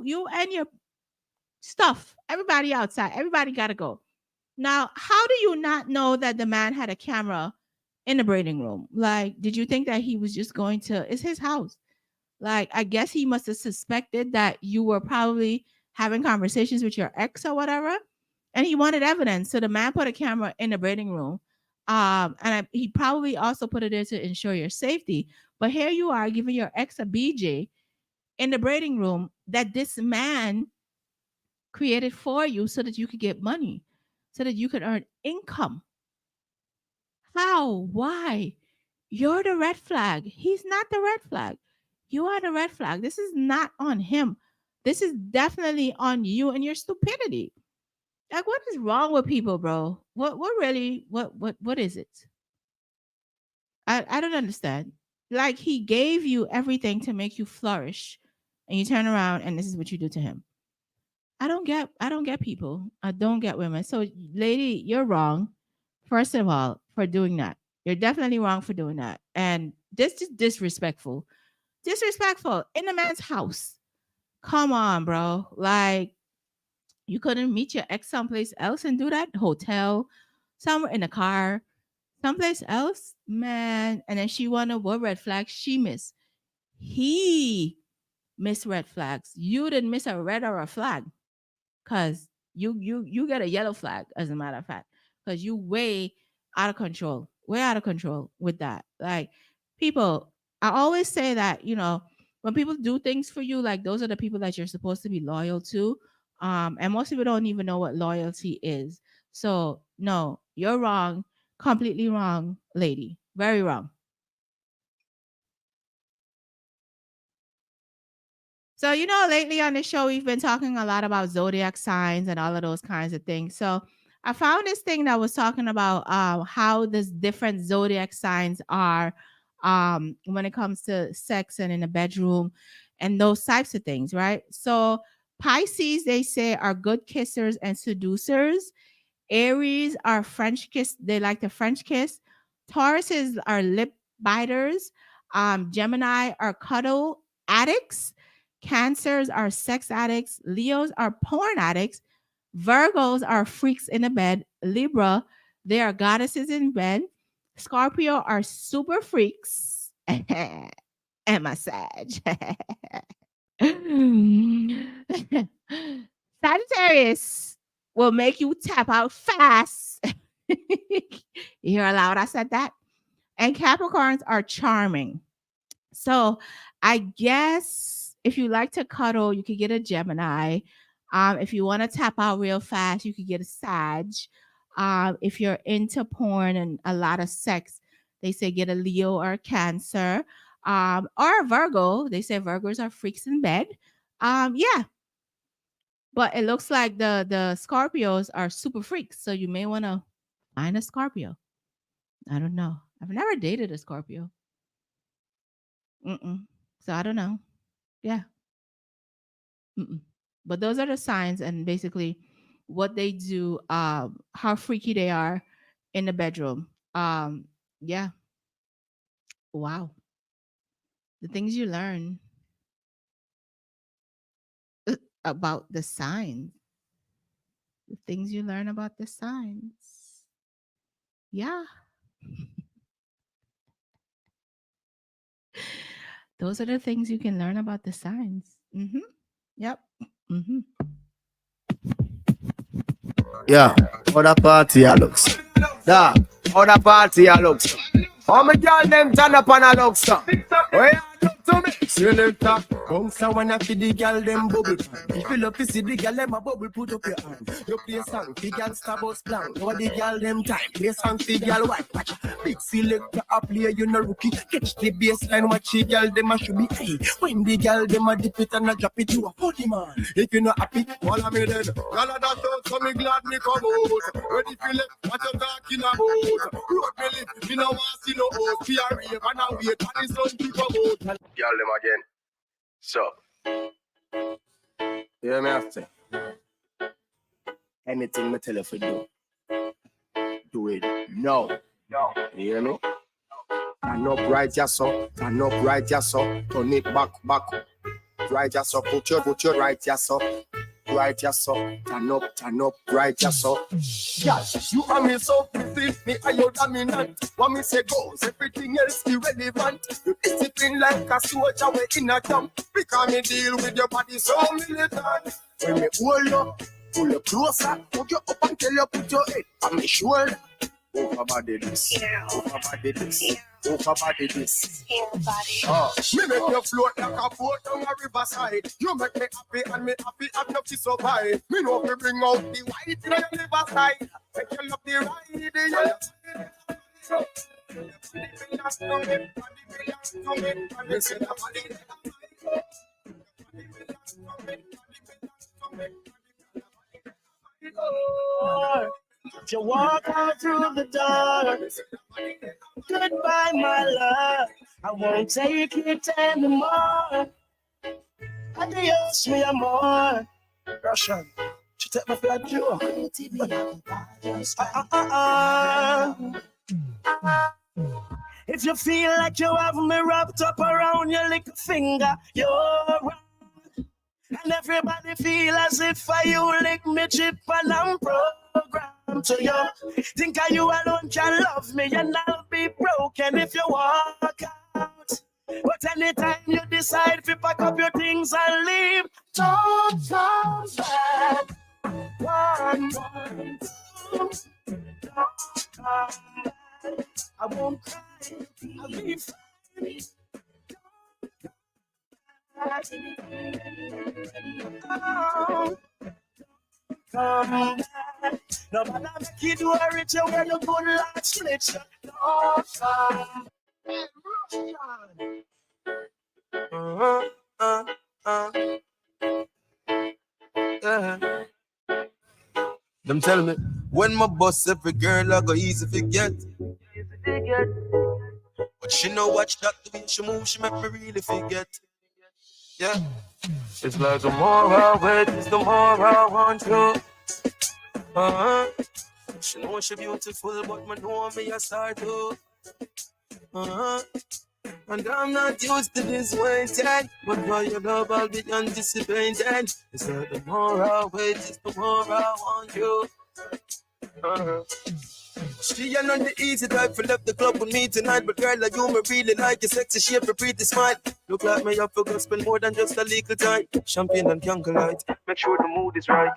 You and your stuff. Everybody outside. Everybody gotta go. Now, how do you not know that the man had a camera in the braiding room? Like, did you think that he was just going to? It's his house. Like, I guess he must have suspected that you were probably having conversations with your ex or whatever, and he wanted evidence. So the man put a camera in the braiding room, he probably also put it there to ensure your safety. But here you are giving your ex a BJ in the braiding room that this man created for you so that you could get money, so that you could earn income. How? Why? You're the red flag. He's not the red flag. You are the red flag. This is not on him. This is definitely on you and your stupidity. Like, what is wrong with people, bro? What is it? I don't understand. Like, he gave you everything to make you flourish, and you turn around and this is what you do to him. I don't get people. I don't get women. So, lady, you're wrong. First of all, for doing that. You're definitely wrong for doing that. And this is disrespectful. Disrespectful in the man's house. Come on, bro. Like, you couldn't meet your ex someplace else and do that? Hotel, somewhere in a car, someplace else? Man. And then she wondered what red flags she missed. He missed red flags. You didn't miss a red or a flag. Cause you get a yellow flag, as a matter of fact. Because you way out of control. Way out of control with that. Like, people, I always say that, when people do things for you, like, those are the people that you're supposed to be loyal to. And most people don't even know what loyalty is. So, no, you're wrong. Completely wrong, lady. Very wrong. So, lately on the show, we've been talking a lot about zodiac signs and all of those kinds of things. So, I found this thing that was talking about how the different zodiac signs are when it comes to sex and in the bedroom and those types of things, right? So, Pisces, they say, are good kissers and seducers. Aries are French kiss. They like the French kiss. Tauruses are lip biters. Gemini are cuddle addicts. Cancers are sex addicts. Leos are porn addicts. Virgos are freaks in the bed. Libra, they are goddesses in bed. Scorpio are super freaks. And my Sag. Sagittarius will make you tap out fast. You hear how loud I said that? And Capricorns are charming. So I guess if you like to cuddle, you could get a Gemini. If you want to tap out real fast, you could get a Sag. If you're into porn and a lot of sex, they say get a Leo or a Cancer. Or a Virgo. They say Virgos are freaks in bed. Yeah. But it looks like the Scorpios are super freaks. So you may want to find a Scorpio. I don't know. I've never dated a Scorpio. So I don't know. Yeah. But those are the signs and basically what they do, how freaky they are in the bedroom. Yeah. Wow. The things you learn about the signs. The things you learn about the signs. Yeah. Those are the things you can learn about the signs. Yep. Yeah, other party I looks. Yeah, other party I looks. All my girl them turn up on a looks. Where you look to me? Selector, Bounce a wanna feed the girl them bubble pan. If you love to see the girl them a bubble, put up your hand. You play song, the girl Starbucks plan. Know the girl them time, play song, the girl white. Watch big selector a play, you no rookie. Catch the baseline, watch the girl them a should be high. When the girl them a dip it and a drop it, you a funny man. If you not happy, follow me then. All of that out, so me glad me come out. Ready for it, what you talking about? Road me live, me no want see no host. Be a rave and a wait, and the sun to come out. Girl them again. So, hear me after. Anything me tell you to do it now. No. You hear me? Turn up right, yes, so. Turn up right, yes, so. Turn it back. Right, yes, so. Put your right, yes, so. Right, yes, so. Turn up, right, yes, so. Yes, you are me so pretty, me are your dominant. What me say goes, everything else irrelevant. You discipline like a soldier, we in a camp. Because me deal with your body so militant. When me hold you, pull you closer, put you up until you put your head on me shoulder. Over body this, over body this, over body this. Me make you float like a boat on a riverside. You make me happy and me happy enough to survive. Me know me bring out the white in your liver side. Make you love the ride, You walk out through the door. Goodbye, my love. I won't take it anymore. Adios, mi amor. Russian, she take my blood joke. If you feel like you have me wrapped up around your little finger, you're wrong. And everybody feel as if you lick me chip and I'm programmed to you. Think you alone can love me and I'll be broken if you walk out. But anytime you decide to pack up your things and leave, don't come back. One, two, don't come back. I won't cry, I'll be fine. Oh, come back. No matter make you do a rich where you go like split. No, come. Them tell me, when my boss every girl I go easy forget. But she know watch that the way she move, she make me really forget. Yeah. It's like the more I wait, it's the more I want you. She know she beautiful, but me know me a star too. And I'm not used to this waiting, but for your love I'll be anticipating. It's like the more I wait, it's the more I want you. She ain't not the easy type for left the club with me tonight, but girl like you me really like your sexy shape, your pretty smile. Look like me up for go spend more than just a little time. Champagne and candlelight, make sure the mood is right.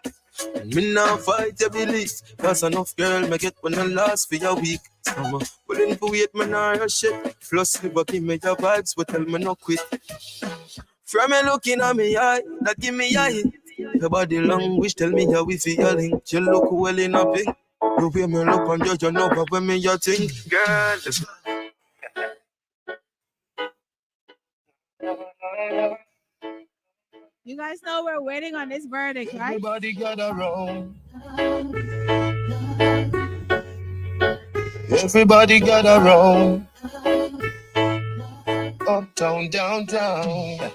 And me now fight your beliefs, cause enough girl me get when I last for your week. I'm willing to wait, me now your shit. Plus never give me your vibes, but tell me no quit. From me looking at me eye, that give me a hit. Your body language tell me how we feeling. You look well in a pink. You way me look on you know but when me you think. Girl, You guys know we're waiting on this verdict, right? Everybody gather round. Everybody gather round. Uptown, downtown.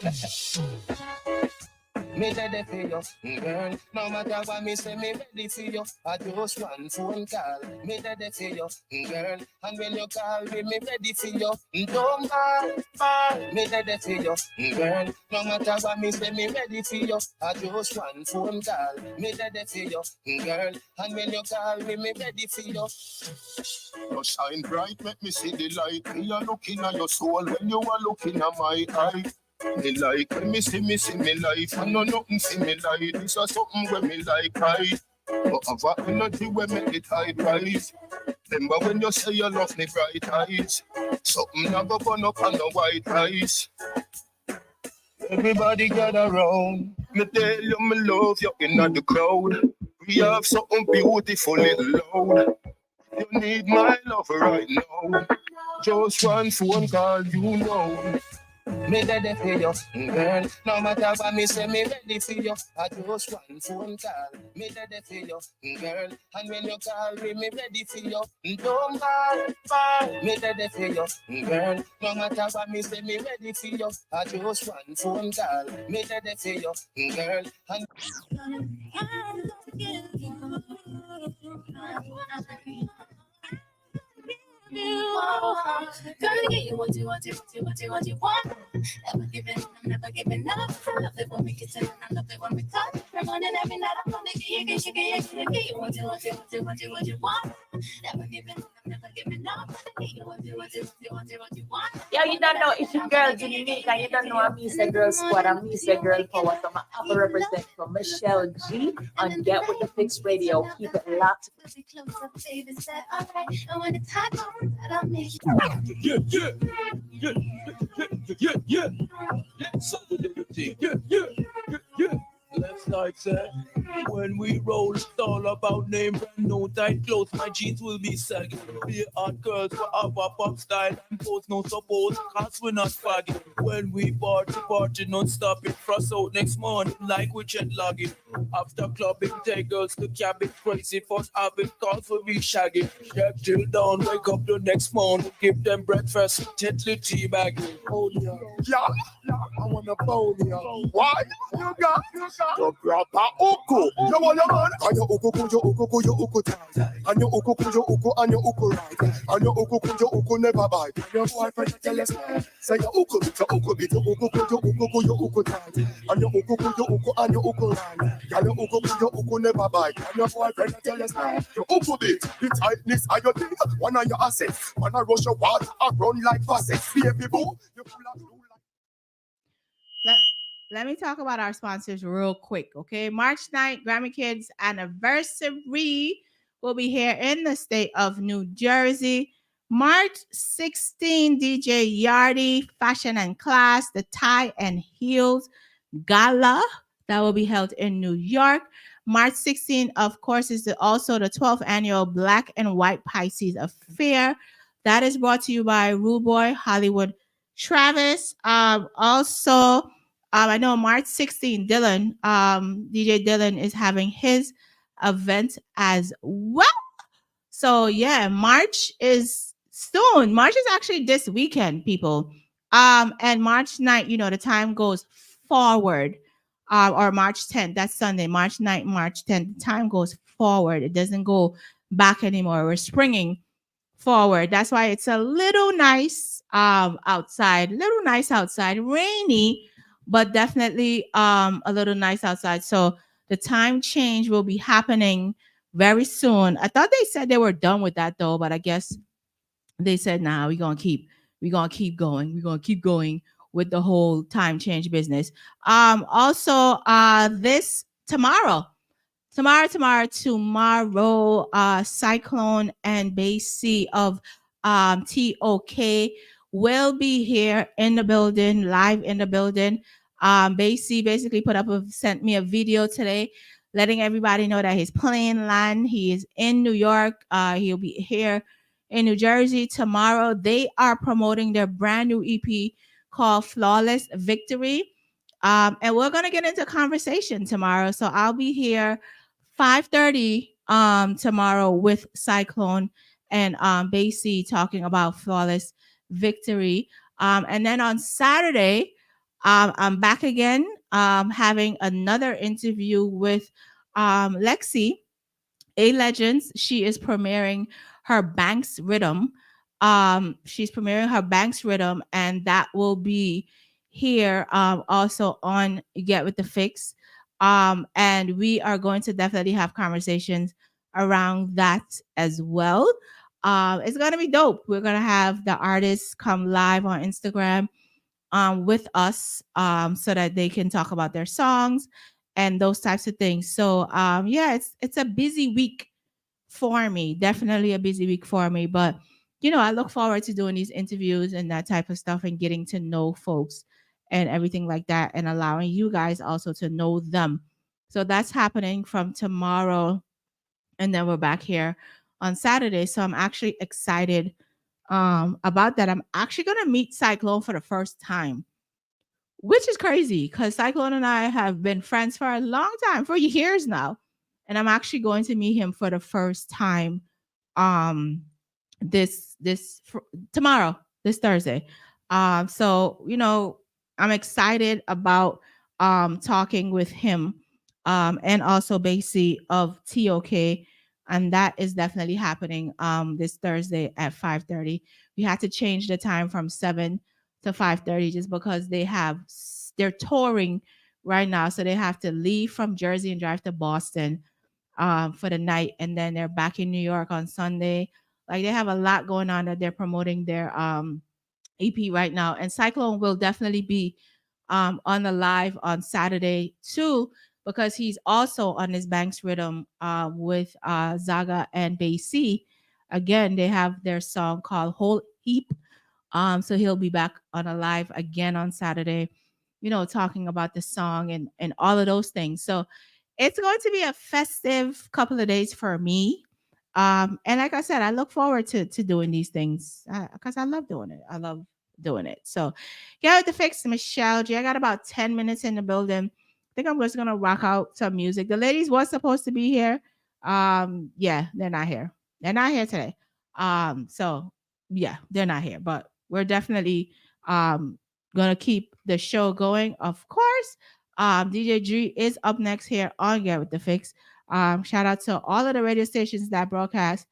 Me ready for you, girl. No matter what me say, me ready for you. I just one phone call. Me ready for you, girl. And when you call me, me ready for you. Don't call, me ready for you, girl. No matter what me say, me ready for you. I just one phone call. Me ready for you, girl. And when you call me, me ready for you. You shine bright, make me see the light. Me are looking at your soul when you are looking at my eye. Me like when me see me life. I know nothing see me like. This is something when me like hide. But have a energy when make it high rise. Remember when you say you love me bright eyes. Something never burn up on the white eyes. Everybody gather round. Me tell you me love you in the crowd. We have something beautiful little loud. You need my love right now. Just one phone call, you know. Me ready for you, girl. No matter what me say, me ready for you. I just one phone call. Me ready for you, girl. And when you call me, me ready for you. Don't ball. Me ready for you, girl. No matter what me say, me ready for you. I just one phone call. Me ready for you, girl. And Gonna get you what you want, what you want. Never giving, I'm never giving up. I love it when we kiss and I love it when we touch. Every morning, every night, I'm gonna get you what you want. Never giving, I'm never giving up. Get you what you want. Yeah, you don't know it's your girl Dominique, and you don't know I'm Michelleg Girl Squad, I'm Michelleg Girl Power, so I'm a represent for Michelleg on Get With The Fix Radio. Keep it locked. Yeah, yeah, yeah, yeah, yeah, yeah. So yeah, yeah, yeah, yeah. Let's like that. When we roll, it's all about name brand, no tight clothes. My jeans will be sagging. Be hot girls for our pop style and pose no support, cause we're not faggy. When we party non-stop it. Frost out next morning like we jet logging. After clubbing, take girls to cabin. Crazy for having calls for be shaggy. Check till dawn, wake up the next morning. Give them breakfast, gently teabagging. Oh yeah, I wanna bone you. Why? You got your proper uku. You want your man? And your uku tight. And your uku and your uku right. And your uku never bite. And your boyfriend tell us, say your uku bit, your uku tight. And your uku and your uku right. And your uku never bite. And your boyfriend tell us, your uku bit, the tightness of your thing. One of your assets. One of rush your water and run like faucets. Baby boo, you pull up. Let me talk about our sponsors real quick, okay? March 9th, Grammy Kids anniversary will be here in the state of New Jersey. March 16th, DJ Yardy, Fashion and Class, the Tie and Heels Gala that will be held in New York. March 16th, of course, is also the 12th annual Black and White Pisces Affair. That is brought to you by Rude Boy Hollywood Travis. Also, I know March 16th, Dylan, DJ Dylan is having his event as well. So yeah, March is soon. March is actually this weekend, people. And March 9th, you know, the time goes forward. Or March 10th, that's Sunday, March 9th, March 10th, the time goes forward. It doesn't go back anymore. We're springing forward. That's why it's a little nice outside, rainy, but definitely a little nice outside. So the time change will be happening very soon. I thought they said they were done with that though, but I guess they said, nah, we're gonna keep going. We're gonna keep going with the whole time change business. Also this tomorrow, Cyclone and Basie of TOK will be here in the building, live in the building. Basie basically sent me a video today letting everybody know that he's playing land. He is in New York. He'll be here in New Jersey tomorrow. They are promoting their brand new EP called Flawless Victory. And we're going to get into conversation tomorrow. So I'll be here 5:30 tomorrow with Cyclone and Basie talking about Flawless Victory. And then on Saturday, I'm back again having another interview with Lexi A Legends. She is premiering her Banks Rhythm. And that will be here also on Get With The Fix. And we are going to definitely have conversations around that as well. It's gonna be dope. We're gonna have the artists come live on Instagram with us so that they can talk about their songs and those types of things. So yeah, it's a busy week for me. Definitely a busy week for me. But you know, I look forward to doing these interviews and that type of stuff and getting to know folks and everything like that, and allowing you guys also to know them. So that's happening from tomorrow, and then we're back here on Saturday. So I'm actually excited about that. I'm actually gonna meet Cyclone for the first time, which is crazy because Cyclone and I have been friends for a long time, for years now, and I'm actually going to meet him for the first time tomorrow, this Thursday. So I'm excited about talking with him, and also Basie of TOK, and that is definitely happening this Thursday at 5:30. We had to change the time from 7 to 5:30 just because they're touring right now, so they have to leave from Jersey and drive to Boston for the night, and then they're back in New York on Sunday. Like, they have a lot going on that they're promoting their EP right now. And Cyclone will definitely be on the live on Saturday too, because he's also on his Banks Rhythm with Zaga and Basie. Again, they have their song called Whole Heap. So he'll be back on a live again on Saturday, talking about the song and all of those things. So it's going to be a festive couple of days for me. And like I said, I look forward to doing these things because I love doing it. I love doing it. So get with the fix, Michelleg. I got about 10 minutes in the building. I think I'm just gonna rock out some music. The ladies was supposed to be here. Yeah, they're not here. They're not here today. So yeah, they're not here, but we're definitely gonna keep the show going, of course. DJ G is up next here on Get With The Fix. Shout out to all of the radio stations that broadcast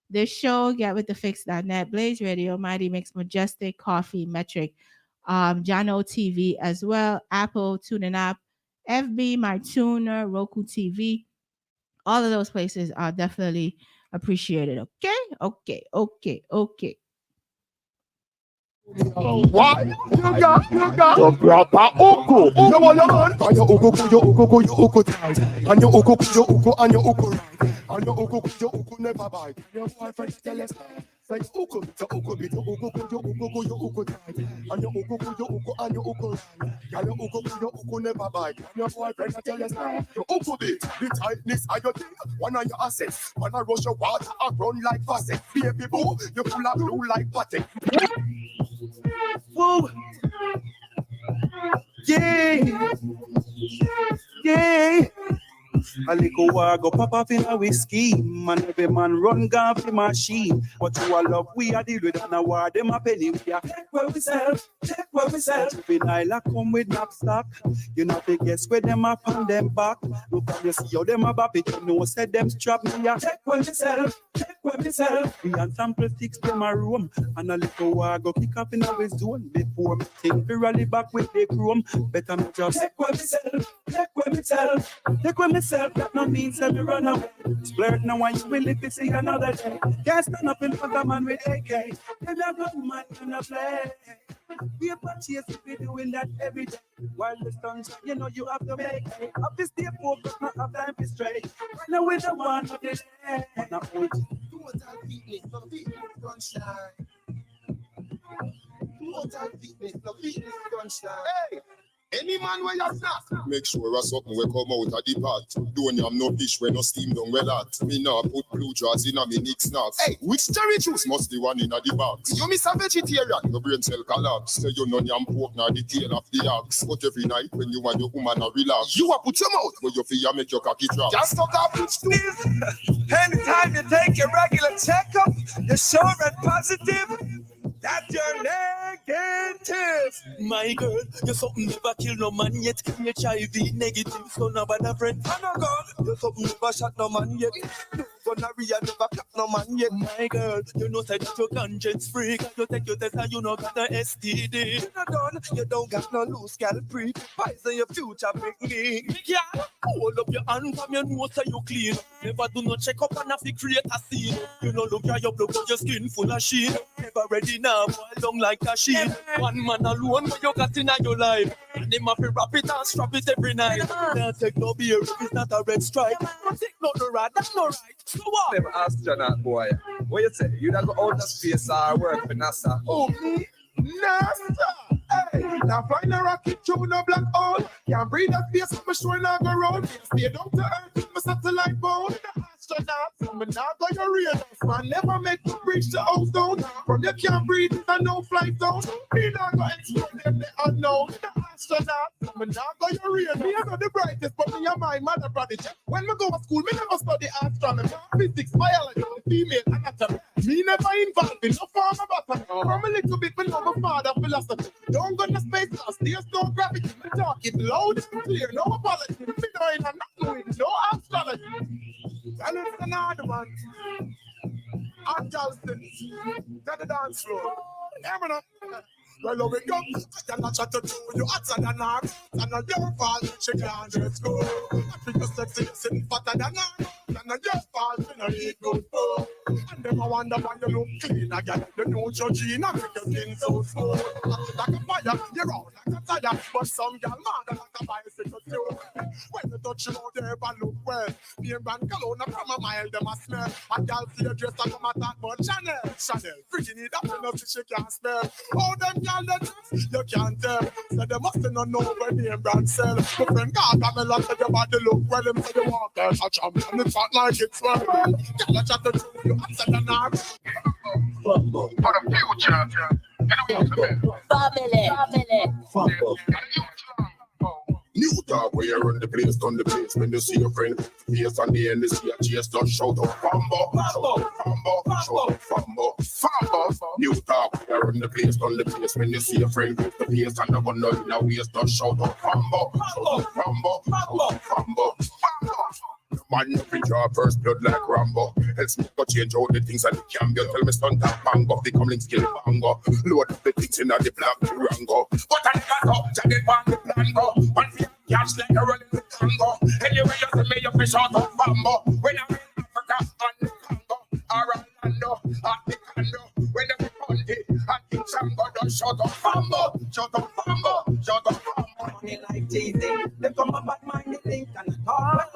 this show, GetWithTheFix.net, Blaze Radio, Mighty Mix, Majestic, Coffee, Metric, Jano TV as well, Apple, TuneIn app, FB, MyTuner, Roku TV. All of those places are definitely appreciated. Okay. Why? You got the proper uku. You want your man? And your uku tight. And your uku, and your uku right. And your uku never bite. Your boyfriend tell us, say uku tight. And your uku, and your uku right. And your uku never bite. Your boyfriend tell us, your uku bit, the tightness of your thing. One of your assets. When I rush your water, I run like faucet. Baby boo, you full of blue like patek. Whoa. Yeah. A little war go pop up in a whiskey. Man, every man run gun for machine. But you all love, we are deal with an award. Them a penny, we are check where we sell. Vinyl come with knapsack. You know they guess where them up on them back. Look at you see how them a bop it. You know said them strap me a check where we sell. We and sample sticks them a room. And a little war go kick up in our zone. Before me think we rally back with the chrome. Better me just check where we sell. That no means that we run away. Splurt now when you will live to see another day. Can't stand up in front of man with AK. Them a gun man gonna play. We a purchase if we doing that every day. While the sun's shine, you know you have to make it. Up this day focus, not have time to stray. Now with the one of the day. Now hold Total fitness, no fitness sunshine. Total fitness, no fitness sunshine. Hey! Any man where you snap, make sure a something will come out of the pot. Don't have no fish when no steam down well at. Me now put blue jaws in a me Nick snacks. Hey, which cherry juice must the one in a the box? You miss a vegetarian, your brain cell collapse. Say you know yam pork now the tail of the ox. But every night when you and your woman a relax, you a put your mouth where your fear make your cocky drop. Just stop that bitch too. Anytime you take your regular checkup, you're sure and positive that you're negative. My girl, you're something never kill no man yet. HIV negative, so no bad friend. Oh no God, you're something never shot no man yet. Gonorrhea never clap no man yet. My girl, you know say that your conscience free. You take your test and you know got a STD. You're not done, you don't got no loose scalp free. Poison your future, big me. Yeah, hold up your hand from your nose so you clean. Never do no check up and have to create a scene. You know look at your blood but your skin full of sheen. Never ready now, boy long like a sheet. One man alone when you got in your life. And them have to wrap it and strap it every night. Don't take no beer if it's not a red stripe. Don't take no right, that's no right. So what? Never ask Jonah, boy. What you say? You don't go out of space or work for NASA. Oh, me? NASA! Hey! Now flying a rocket through no black hole. Can't breathe that face, I'm sure not go round. Stay down to earth, my satellite phone. The astronauts, but now go your real. Man never make you reach the ozone. From you can't breathe, there's no flight zone. Me not go explore them, the unknown. The astronauts, but now go your real. Me are not the brightest, but me are my mother prodigy. When me go to school, me never study astronomy, physics, biology, female anatomy. Me never involved in no form of botany. From a little bit, me know my father philosophy. Don't go to space, cause there's no gravity. Me talk it loud and clear, no apology. Me knowing I'm not doing no astrology. And it's another one. I'm Justin. To the dance floor. Eminem. Well, we go. I cannot chat to you hotter than her. And on your fault, she can't just go. I think you're sexy, you're sitting fatter than her. And on your fault, you know eat good food. And then I wonder why you look clean again. You know your gene, I think your skin so smooth. Like a fire, you're out like a tire. But some girl mad like a bicycle too. When you touch you out there, but look well. Beer brand cologne from a mile, them a smell. A girl see your dress and come attack, but Chanel. Freaking it up, you know, she can't smell. Oh, them girl, they dress, you can't tell. So they must not know where beer brand sell. My friend God, I'm a lot of your body look well. Them say you walk there, a champion, it's not like it's well. Girl, I chat to you, I said an arm. For the future, you know what's the New dog where you run the place, done the place. When you see your friend, face on the end, you see a chase, just shout out Fambo, shout out Fambo. New dog where you run the place, done the place. When you see your friend, the face on the one, now we just shout out Fambo. Man, you draw first blood like Rambo. Else me go change all the things and the cambio. Tell me stunt up bango, the coming skill bango. Load up the things in the black Durango. But I got up, jacket on the plan go. One feet cash like a rolling with tango. Anyway, you see me, you fish out of Bambo. When I'm in Africa, on the Congo. Or Orlando, at the condo. When I'm in Ponty, at the Chango. Don't shout out Bambo, shout out Bambo, shout out Bambo. Money like teasing, they come up at mind, they think and talk.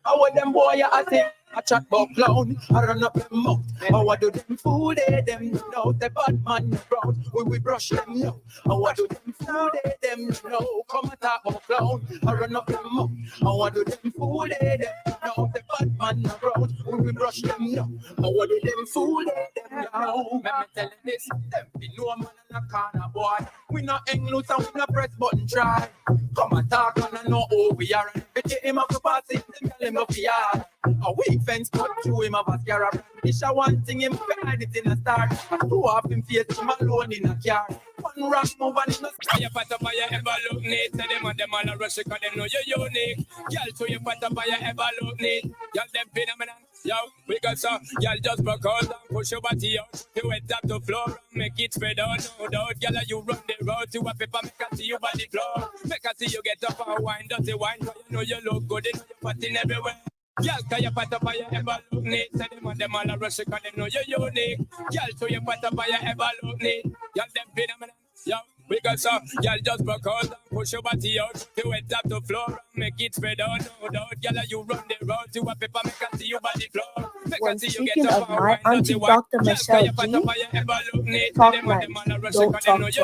I want them boy I think a chat about clown. I run up them mouth. I want do them fool them know the bad man crowd. We brush them know. I want do them fool them know. Come and talk about clown. I run up them mouth. I want do them fool them know the bad man crowd. We brush them know. I want do them fool them know. Let me tell you this. Them be no man in a corner boy. We not hang loose and we not press button try. Come and talk and I know who we are. Bitch him up to pass it, them tell him up the yard. A weak fence cut through him of a scar. It's a one thing him behind it in a start. Two off him face him alone in a car. One wrong move and in a fire pat up by your ever look neat. Say them and them all a rush because them know you're unique. Girl, so you pat up by your ever look neat. Girl, them phenomenon. Yo, we got some. Girl, just broke out and push your body out. You wet up the floor and make it spread out. No doubt, girl, you run the road to a paper. Make her see you body floor. Make her see you get up and wine, dirty wine. Cause you know you look good, you know you're fatting everywhere. Girl, can you pat up by your ever look neat? Say them and them all a rush because them know you're unique. Girl, so you pat up by your ever look neat. Girl, them phenomenon. Yo, we got some. Girl, just broke out and push your body out. You wet up the floor and make it spread out. No doubt, girl, you run the road to a paper. Make her see you body floor. When speaking of my auntie Dr. Michelleg, talk nice, don't talk twice.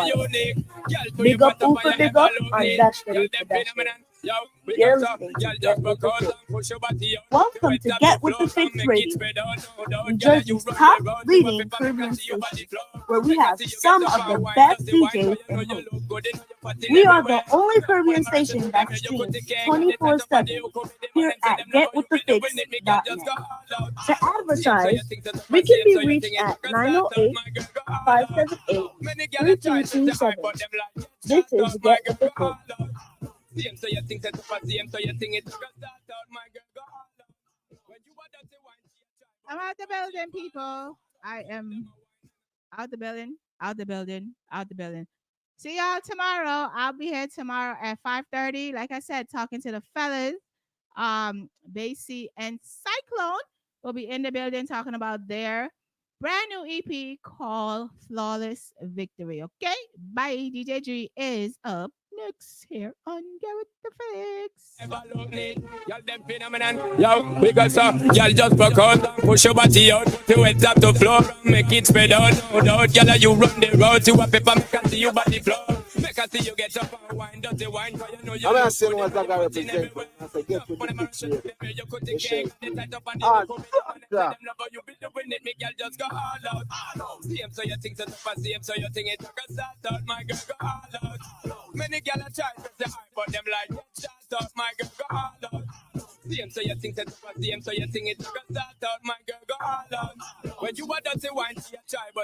Big up Upa, big up, and dash ready for dash ready. You're listening to Get With the Fix. Welcome to Get With the Fix Radio, New Jersey's top leading Caribbean station, where we have some of the best DJs and hosts. We are the only Caribbean station that streams 24/7 here at GetWithTheFix.net. To advertise, we can be reached at 908-578-3227. This is Get With the Fix. I'm out the building, people. I am out the building, out the building, out the building. See y'all tomorrow. I'll be here tomorrow at 5:30. Like I said, talking to the fellas. Basie and Cyclone will be in the building talking about their brand new EP called Flawless Victory. Okay? Bye. DJ G is up next here on Get With The Fix. Y'all them phenomenon. Yo, we got some. Y'all just broke out and push your body out. Put your head up to floor and make it spread out. No doubt, y'all you run the road to a paper. Make I see you body flow. Make I see you get up and wine. Does the wine? Cause you know you. I'm not saying what I got represent. I say get with the Fix Radio. You be doing it, make y'all just go all out. Same so you think so tough, same so you think it took a start out. My girl go all out. Many girls are trying to say, but them like start out. My girl go all out. Same so you think so tough, same so you think it took a start out. My girl go all out. When you are done, say wine, see a try, but